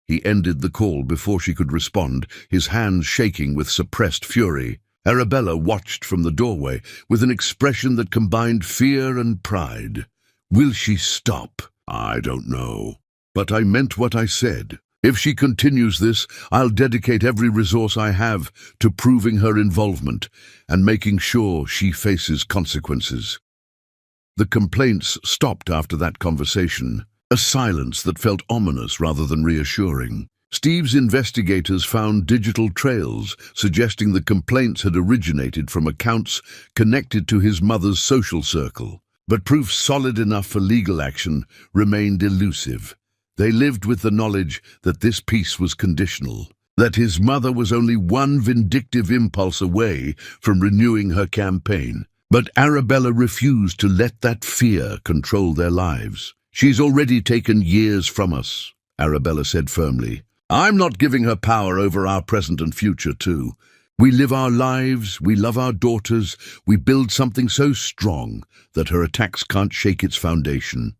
[SPEAKER 1] He ended the call before she could respond, his hands shaking with suppressed fury. Arabella watched from the doorway with an expression that combined fear and pride. "Will she stop? I don't know. But I meant what I said. If she continues this, I'll dedicate every resource I have to proving her involvement and making sure she faces consequences." The complaints stopped after that conversation, a silence that felt ominous rather than reassuring. Steve's investigators found digital trails suggesting the complaints had originated from accounts connected to his mother's social circle, but proof solid enough for legal action remained elusive. They lived with the knowledge that this peace was conditional, that his mother was only one vindictive impulse away from renewing her campaign. But Arabella refused to let that fear control their lives. "She's already taken years from us," Arabella said firmly. "I'm not giving her power over our present and future too. We live our lives, we love our daughters, we build something so strong that her attacks can't shake its foundation."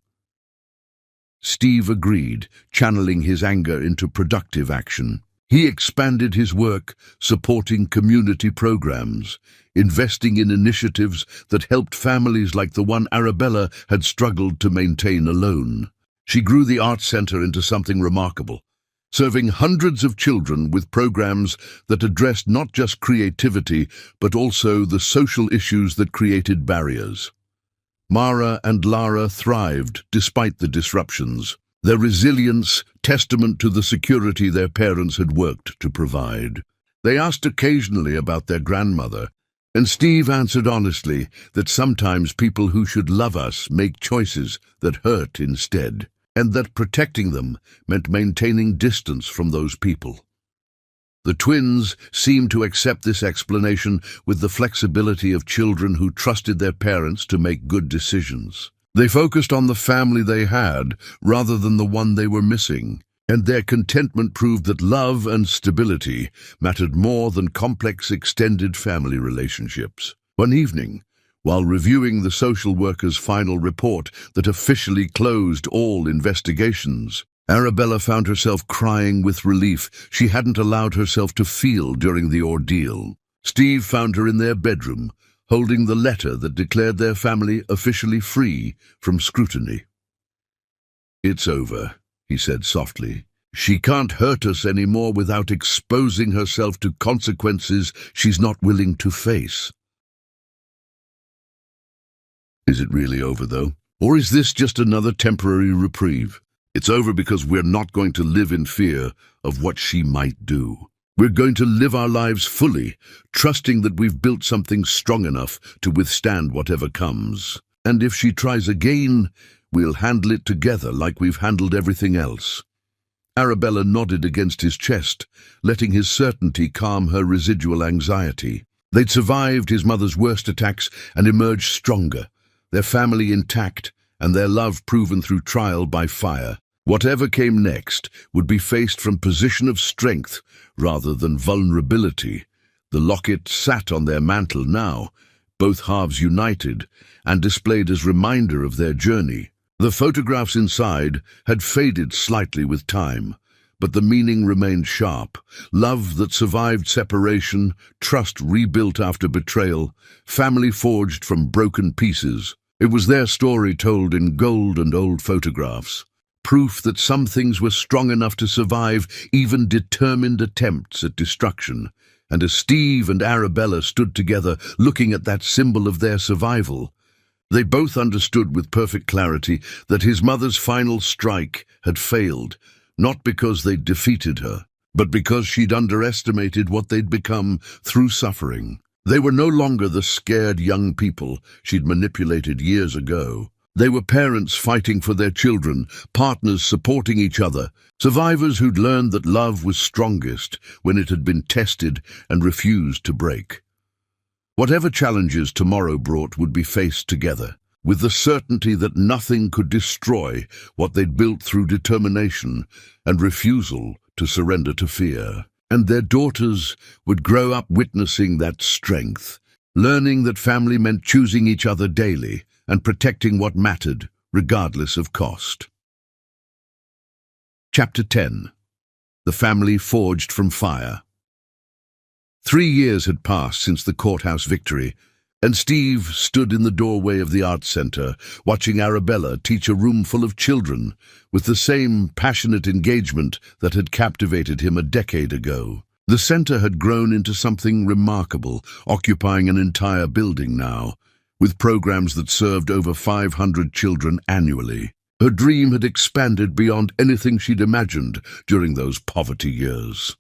[SPEAKER 1] Steve agreed, channeling his anger into productive action. He expanded his work, supporting community programs, investing in initiatives that helped families like the one Arabella had struggled to maintain alone. She grew the Arts Center into something remarkable, serving hundreds of children with programs that addressed not just creativity, but also the social issues that created barriers. Mara and Lara thrived despite the disruptions, their resilience testament to the security their parents had worked to provide. They asked occasionally about their grandmother, and Steve answered honestly that sometimes people who should love us make choices that hurt instead, and that protecting them meant maintaining distance from those people. The twins seemed to accept this explanation with the flexibility of children who trusted their parents to make good decisions. They focused on the family they had rather than the one they were missing, and their contentment proved that love and stability mattered more than complex extended family relationships. One evening, while reviewing the social worker's final report that officially closed all investigations, Arabella found herself crying with relief she hadn't allowed herself to feel during the ordeal. Steve found her in their bedroom, holding the letter that declared their family officially free from scrutiny. "It's over," he said softly. "She can't hurt us anymore without exposing herself to consequences she's not willing to face." Is it really over, though? Or is this just another temporary reprieve? It's over because we're not going to live in fear of what she might do. We're going to live our lives fully, trusting that we've built something strong enough to withstand whatever comes. And if she tries again, we'll handle it together like we've handled everything else." Arabella nodded against his chest, letting his certainty calm her residual anxiety. They'd survived his mother's worst attacks and emerged stronger, their family intact and their love proven through trial by fire. Whatever came next would be faced from a position of strength rather than vulnerability. The locket sat on their mantle now, both halves united and displayed as reminder of their journey. The photographs inside had faded slightly with time, but the meaning remained sharp. Love that survived separation, trust rebuilt after betrayal, family forged from broken pieces. It was their story told in gold and old photographs. Proof that some things were strong enough to survive even determined attempts at destruction. And as Steve and Arabella stood together looking at that symbol of their survival, they both understood with perfect clarity that his mother's final strike had failed, not because they'd defeated her, but because she'd underestimated what they'd become through suffering. They were no longer the scared young people she'd manipulated years ago. They were parents fighting for their children, partners supporting each other, survivors who'd learned that love was strongest when it had been tested and refused to break. Whatever challenges tomorrow brought would be faced together, with the certainty that nothing could destroy what they'd built through determination and refusal to surrender to fear. And their daughters would grow up witnessing that strength, learning that family meant choosing each other daily and protecting what mattered, regardless of cost. Chapter 10. The Family Forged from Fire. 3 years had passed since the courthouse victory, and Steve stood in the doorway of the arts center, watching Arabella teach a room full of children with the same passionate engagement that had captivated him a decade ago. The center had grown into something remarkable, occupying an entire building now, with programs that served over 500 children annually. Her dream had expanded beyond anything she'd imagined during those poverty years.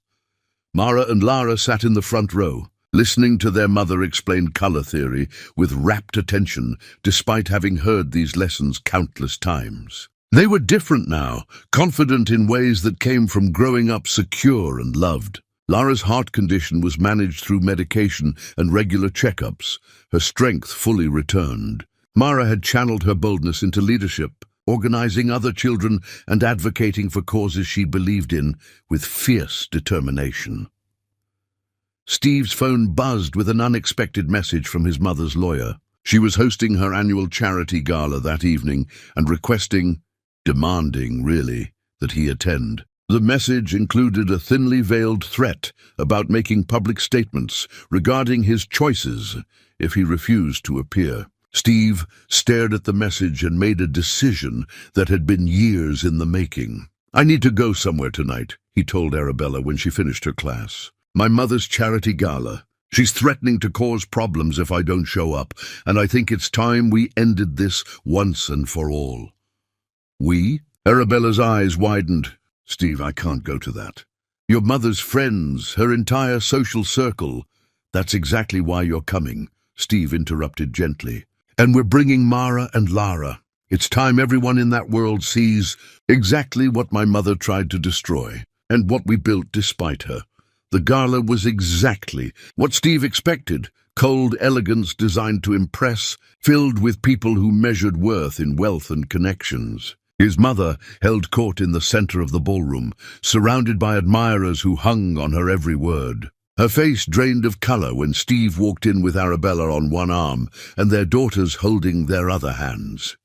[SPEAKER 1] Mara and Lara sat in the front row, listening to their mother explain color theory with rapt attention, despite having heard these lessons countless times. They were different now, confident in ways that came from growing up secure and loved. Lara's heart condition was managed through medication and regular checkups, her strength fully returned. Mara had channeled her boldness into leadership, organizing other children and advocating for causes she believed in with fierce determination. Steve's phone buzzed with an unexpected message from his mother's lawyer. She was hosting her annual charity gala that evening and demanding, really, that he attend. The message included a thinly veiled threat about making public statements regarding his choices if he refused to appear. Steve stared at the message and made a decision that had been years in the making. "I need to go somewhere tonight," he told Arabella when she finished her class. "My mother's charity gala. She's threatening to cause problems if I don't show up, and I think it's time we ended this once and for all." "We?" Arabella's eyes widened. "Steve, I can't go to that. Your mother's friends, her entire social circle. That's exactly why you're coming," Steve interrupted gently. "And we're bringing Mara and Lara. It's time everyone in that world sees exactly what my mother tried to destroy, and what we built despite her." The gala was exactly what Steve expected: cold elegance designed to impress, filled with people who measured worth in wealth and connections. His mother held court in the center of the ballroom, surrounded by admirers who hung on her every word. Her face drained of color when Steve walked in with Arabella on one arm and their daughters holding their other hands.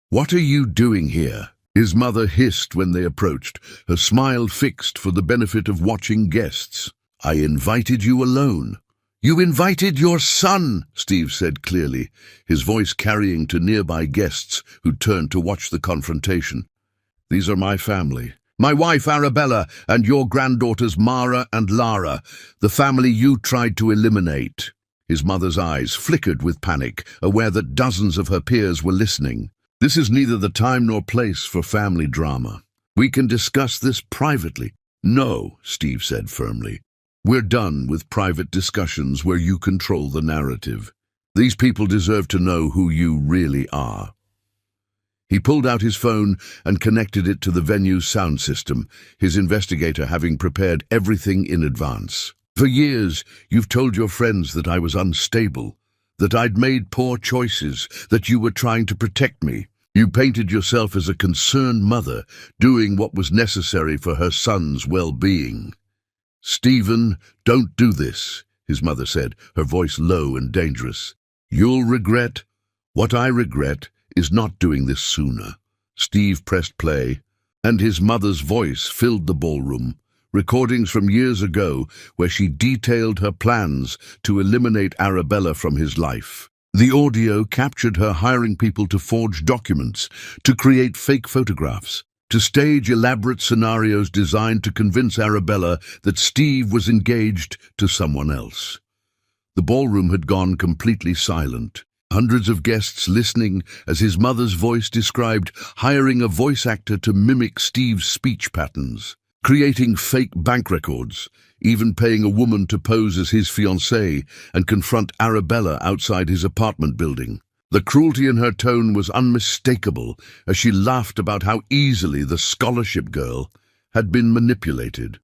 [SPEAKER 1] "What are you doing here?" his mother hissed when they approached, her smile fixed for the benefit of watching guests. "I invited you alone." "You invited your son," Steve said clearly, his voice carrying to nearby guests who turned to watch the confrontation. "These are my family. My wife Arabella and your granddaughters Mara and Lara, the family you tried to eliminate." His mother's eyes flickered with panic, aware that dozens of her peers were listening. "This is neither the time nor place for family drama. We can discuss this privately." "No," Steve said firmly. "We're done with private discussions where you control the narrative. These people deserve to know who you really are." He pulled out his phone and connected it to the venue's sound system, his investigator having prepared everything in advance. "For years, you've told your friends that I was unstable, that I'd made poor choices, that you were trying to protect me. You painted yourself as a concerned mother, doing what was necessary for her son's well-being." "Stephen, don't do this," his mother said, her voice low and dangerous. "You'll regret. What I regret is not doing this sooner." Steve pressed play, and his mother's voice filled the ballroom, recordings from years ago where she detailed her plans to eliminate Arabella from his life. The audio captured her hiring people to forge documents, to create fake photographs, to stage elaborate scenarios designed to convince Arabella that Steve was engaged to someone else. The ballroom had gone completely silent, hundreds of guests listening as his mother's voice described hiring a voice actor to mimic Steve's speech patterns, creating fake bank records, even paying a woman to pose as his fiancée and confront Arabella outside his apartment building. The cruelty in her tone was unmistakable as she laughed about how easily the scholarship girl had been manipulated.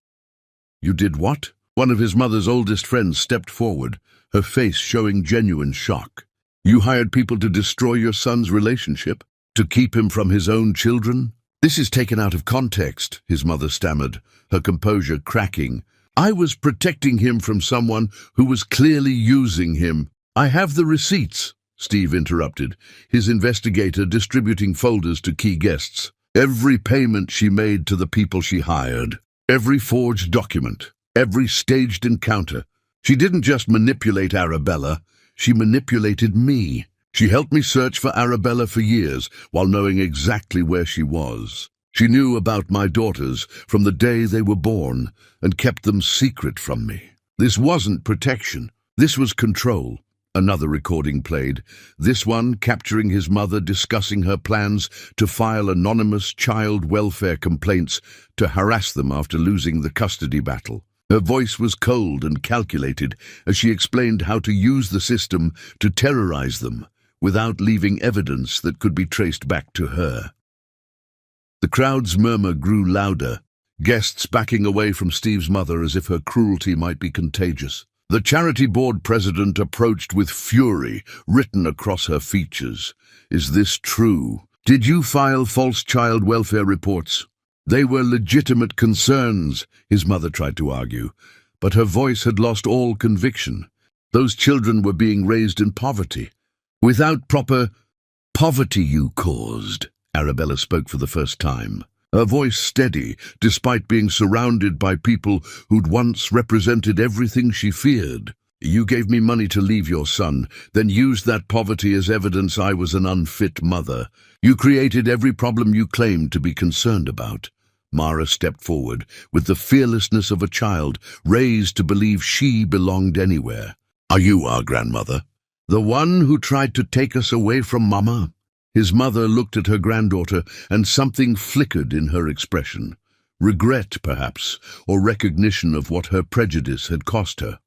[SPEAKER 1] "You did what?" One of his mother's oldest friends stepped forward, her face showing genuine shock. "You hired people to destroy your son's relationship? To keep him from his own children?" "This is taken out of context," his mother stammered, her composure cracking. "I was protecting him from someone who was clearly using him." "I have the receipts," Steve interrupted, his investigator distributing folders to key guests. "Every payment she made to the people she hired, every forged document, every staged encounter. She didn't just manipulate Arabella, she manipulated me. She helped me search for Arabella for years while knowing exactly where she was. She knew about my daughters from the day they were born and kept them secret from me. This wasn't protection, this was control." Another recording played, this one capturing his mother discussing her plans to file anonymous child welfare complaints to harass them after losing the custody battle. Her voice was cold and calculated as she explained how to use the system to terrorize them without leaving evidence that could be traced back to her. The crowd's murmur grew louder, guests backing away from Steve's mother as if her cruelty might be contagious. The charity board president approached with fury written across her features. "Is this true? Did you file false child welfare reports?" "They were legitimate concerns," his mother tried to argue, but her voice had lost all conviction. "Those children were being raised in poverty. Without proper poverty you caused." Arabella spoke for the first time, her voice steady despite being surrounded by people who'd once represented everything she feared. "You gave me money to leave your son, then used that poverty as evidence I was an unfit mother. You created every problem you claimed to be concerned about. Mara stepped forward with the fearlessness of a child raised to believe she belonged anywhere. "Are you our grandmother? The one who tried to take us away from Mama?" His mother looked at her granddaughter, and something flickered in her expression. Regret, perhaps, or recognition of what her prejudice had cost her.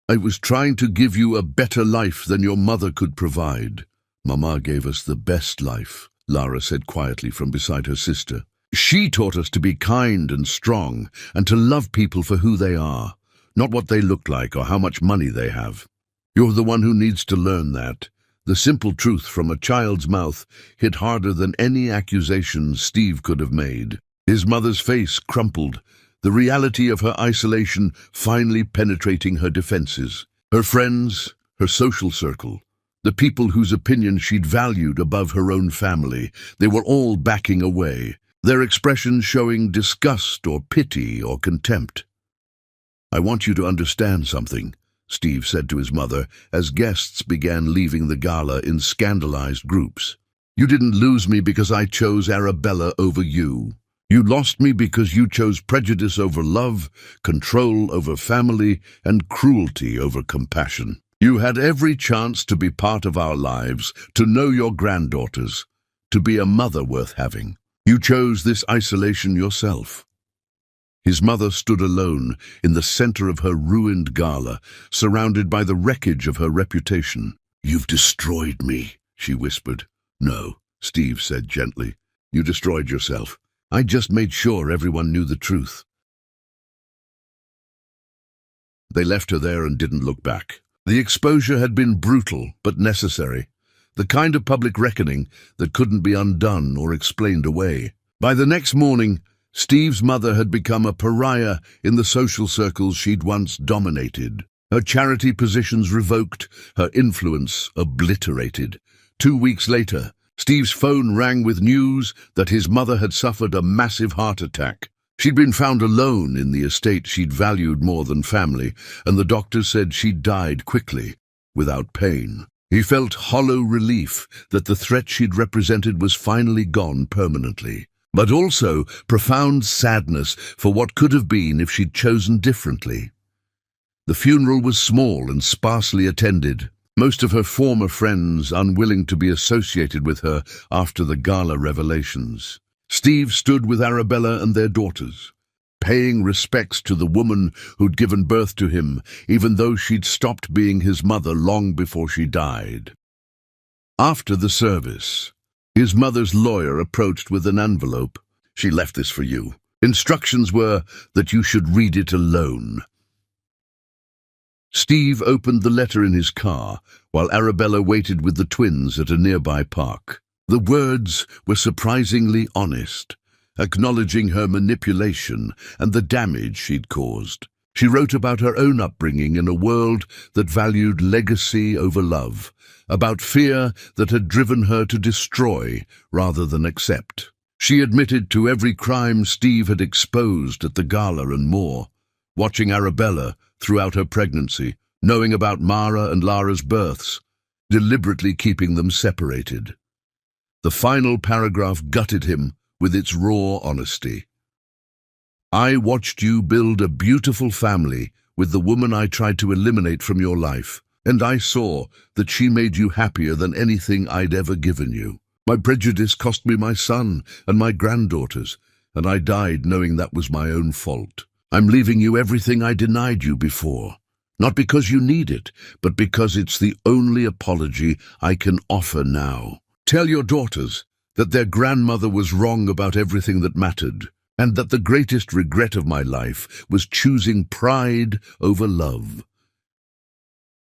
[SPEAKER 1] "I was trying to give you a better life than your mother could provide." "Mama gave us the best life," Lara said quietly from beside her sister. "She taught us to be kind and strong, and to love people for who they are, not what they look like or how much money they have. You're the one who needs to learn that." The simple truth from a child's mouth hit harder than any accusation Steve could have made. His mother's face crumpled, the reality of her isolation finally penetrating her defenses. Her friends, her social circle, the people whose opinion she'd valued above her own family, they were all backing away, their expressions showing disgust or pity or contempt. "I want you to understand something," Steve said to his mother as guests began leaving the gala in scandalized groups. "You didn't lose me because I chose Arabella over you. You lost me because you chose prejudice over love, control over family, and cruelty over compassion. You had every chance to be part of our lives, to know your granddaughters, to be a mother worth having. You chose this isolation yourself." His mother stood alone in the center of her ruined gala, surrounded by the wreckage of her reputation. "You've destroyed me," she whispered. "No," Steve said gently. "You destroyed yourself. I just made sure everyone knew the truth." They left her there and didn't look back. The exposure had been brutal but necessary, the kind of public reckoning that couldn't be undone or explained away. By the next morning, Steve's mother had become a pariah in the social circles she'd once dominated. Her charity positions revoked, her influence obliterated. 2 weeks later, Steve's phone rang with news that his mother had suffered a massive heart attack. She'd been found alone in the estate she'd valued more than family, and the doctors said she'd died quickly, without pain. He felt hollow relief that the threat she'd represented was finally gone permanently, but also profound sadness for what could have been if she'd chosen differently. The funeral was small and sparsely attended, most of her former friends unwilling to be associated with her after the gala revelations. Steve stood with Arabella and their daughters, paying respects to the woman who'd given birth to him, even though she'd stopped being his mother long before she died. After the service, his mother's lawyer approached with an envelope. "She left this for you. Instructions were that you should read it alone." Steve opened the letter in his car, while Arabella waited with the twins at a nearby park. The words were surprisingly honest, acknowledging her manipulation and the damage she'd caused. She wrote about her own upbringing in a world that valued legacy over love, about fear that had driven her to destroy rather than accept. She admitted to every crime Steve had exposed at the gala and more, watching Arabella throughout her pregnancy, knowing about Mara and Lara's births, deliberately keeping them separated. The final paragraph gutted him with its raw honesty. "I watched you build a beautiful family with the woman I tried to eliminate from your life, and I saw that she made you happier than anything I'd ever given you. My prejudice cost me my son and my granddaughters, and I died knowing that was my own fault. I'm leaving you everything I denied you before, not because you need it, but because it's the only apology I can offer now. Tell your daughters that their grandmother was wrong about everything that mattered, and that the greatest regret of my life was choosing pride over love."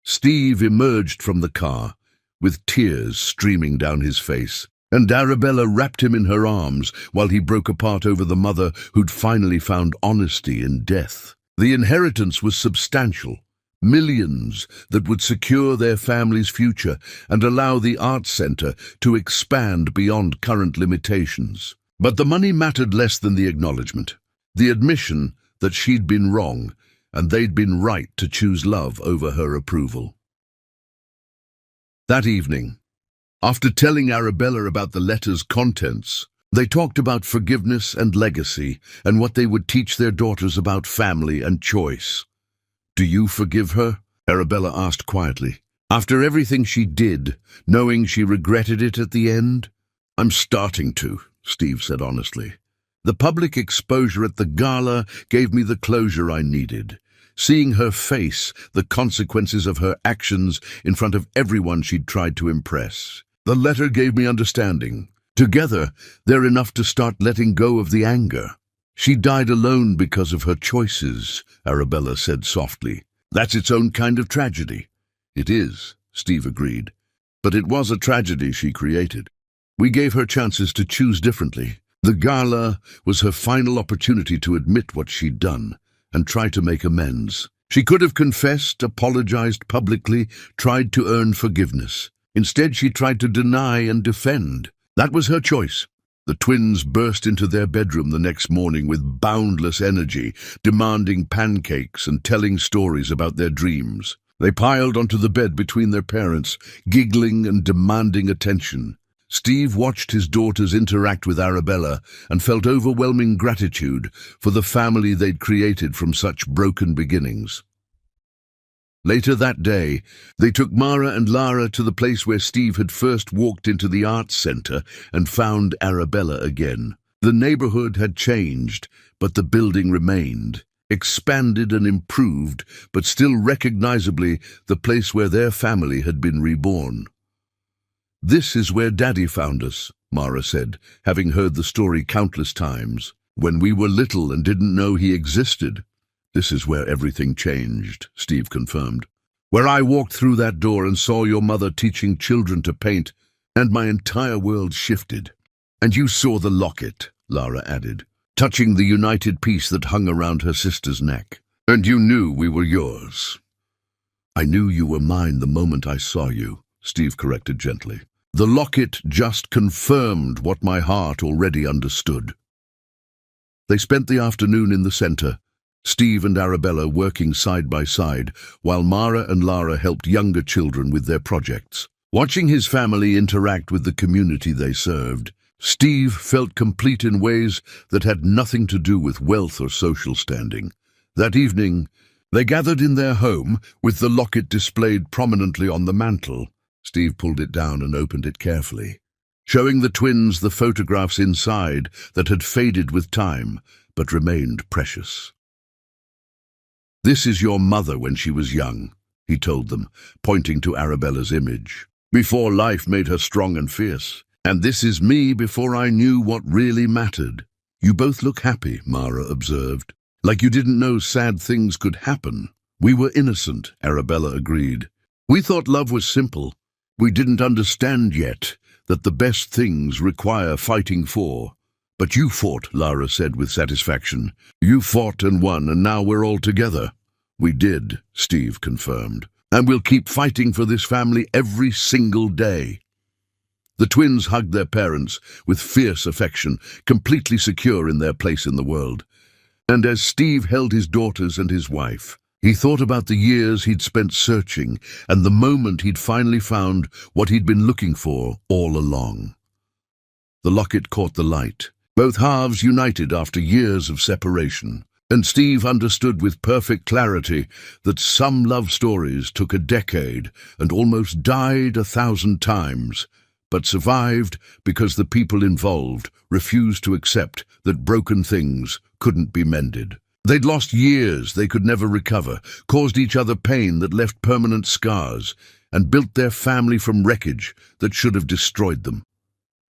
[SPEAKER 1] Steve emerged from the car, with tears streaming down his face, and Arabella wrapped him in her arms while he broke apart over the mother who'd finally found honesty in death. The inheritance was substantial, millions that would secure their family's future and allow the arts center to expand beyond current limitations. But the money mattered less than the acknowledgement, the admission that she'd been wrong and they'd been right to choose love over her approval. That evening, after telling Arabella about the letter's contents, They talked about forgiveness and legacy and what they would teach their daughters about family and choice. "Do you forgive her?" Arabella asked quietly. "After everything she did, knowing she regretted it at the end?" "I'm starting to," Steve said honestly. "The public exposure at the gala gave me the closure I needed. Seeing her face the consequences of her actions in front of everyone she'd tried to impress. The letter gave me understanding. Together, they're enough to start letting go of the anger." "She died alone because of her choices," Arabella said softly. "That's its own kind of tragedy." "It is," Steve agreed. "But it was a tragedy she created. We gave her chances to choose differently. The gala was her final opportunity to admit what she'd done and try to make amends. She could have confessed, apologized publicly, tried to earn forgiveness. Instead, she tried to deny and defend. That was her choice." The twins burst into their bedroom the next morning with boundless energy, demanding pancakes and telling stories about their dreams. They piled onto the bed between their parents, giggling and demanding attention. Steve watched his daughters interact with Arabella and felt overwhelming gratitude for the family they'd created from such broken beginnings. Later that day, they took Mara and Lara to the place where Steve had first walked into the arts center and found Arabella again. The neighborhood had changed, but the building remained, expanded and improved, but still recognizably the place where their family had been reborn. "This is where Daddy found us," Mara said, having heard the story countless times. "When we were little and didn't know he existed." "This is where everything changed," Steve confirmed. "Where I walked through that door and saw your mother teaching children to paint, and my entire world shifted." "And you saw the locket," Lara added, touching the united piece that hung around her sister's neck. "And you knew we were yours." "I knew you were mine the moment I saw you," Steve corrected gently. "The locket just confirmed what my heart already understood." They spent the afternoon in the center, Steve and Arabella working side by side, while Mara and Lara helped younger children with their projects. Watching his family interact with the community they served, Steve felt complete in ways that had nothing to do with wealth or social standing. That evening, they gathered in their home, with the locket displayed prominently on the mantel. Steve pulled it down and opened it carefully, showing the twins the photographs inside that had faded with time, but remained precious. "This is your mother when she was young," he told them, pointing to Arabella's image, "before life made her strong and fierce. And this is me before I knew what really mattered." "You both look happy," Mara observed, "like you didn't know sad things could happen." "We were innocent," Arabella agreed. "We thought love was simple. We didn't understand yet that the best things require fighting for." "But you fought," Lara said with satisfaction. "You fought and won, and now we're all together." "We did," Steve confirmed. "And we'll keep fighting for this family every single day." The twins hugged their parents with fierce affection, completely secure in their place in the world. And as Steve held his daughters and his wife, he thought about the years he'd spent searching and the moment he'd finally found what he'd been looking for all along. The locket caught the light. Both halves united after years of separation, and Steve understood with perfect clarity that some love stories took a decade and almost died 1,000 times, but survived because the people involved refused to accept that broken things couldn't be mended. They'd lost years they could never recover, caused each other pain that left permanent scars, and built their family from wreckage that should have destroyed them.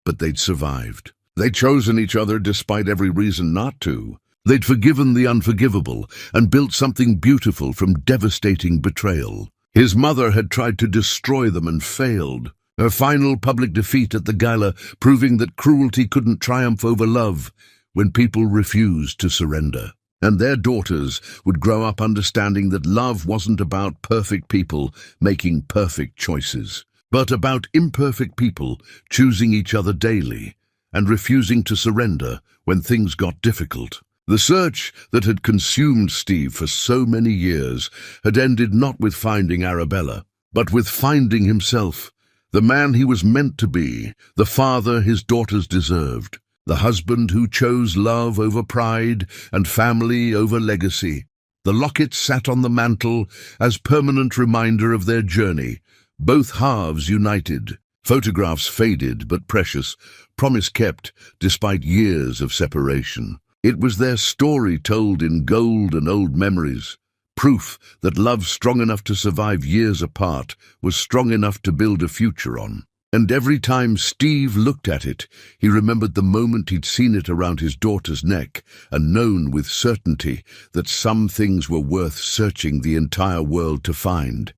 [SPEAKER 1] But they'd survived. They'd chosen each other despite every reason not to. They'd forgiven the unforgivable and built something beautiful from devastating betrayal. His mother had tried to destroy them and failed. Her final public defeat at the gala proving that cruelty couldn't triumph over love when people refused to surrender. And their daughters would grow up understanding that love wasn't about perfect people making perfect choices, but about imperfect people choosing each other daily and refusing to surrender when things got difficult. The search that had consumed Steve for so many years had ended not with finding Arabella, but with finding himself, the man he was meant to be, the father his daughters deserved. the husband who chose love over pride and family over legacy. The locket sat on the mantel as permanent reminder of their journey, both halves united. Photographs faded but precious, promise kept despite years of separation. It was their story told in gold and old memories, proof that love strong enough to survive years apart was strong enough to build a future on. And every time Steve looked at it, he remembered the moment he'd seen it around his daughter's neck and known with certainty that some things were worth searching the entire world to find.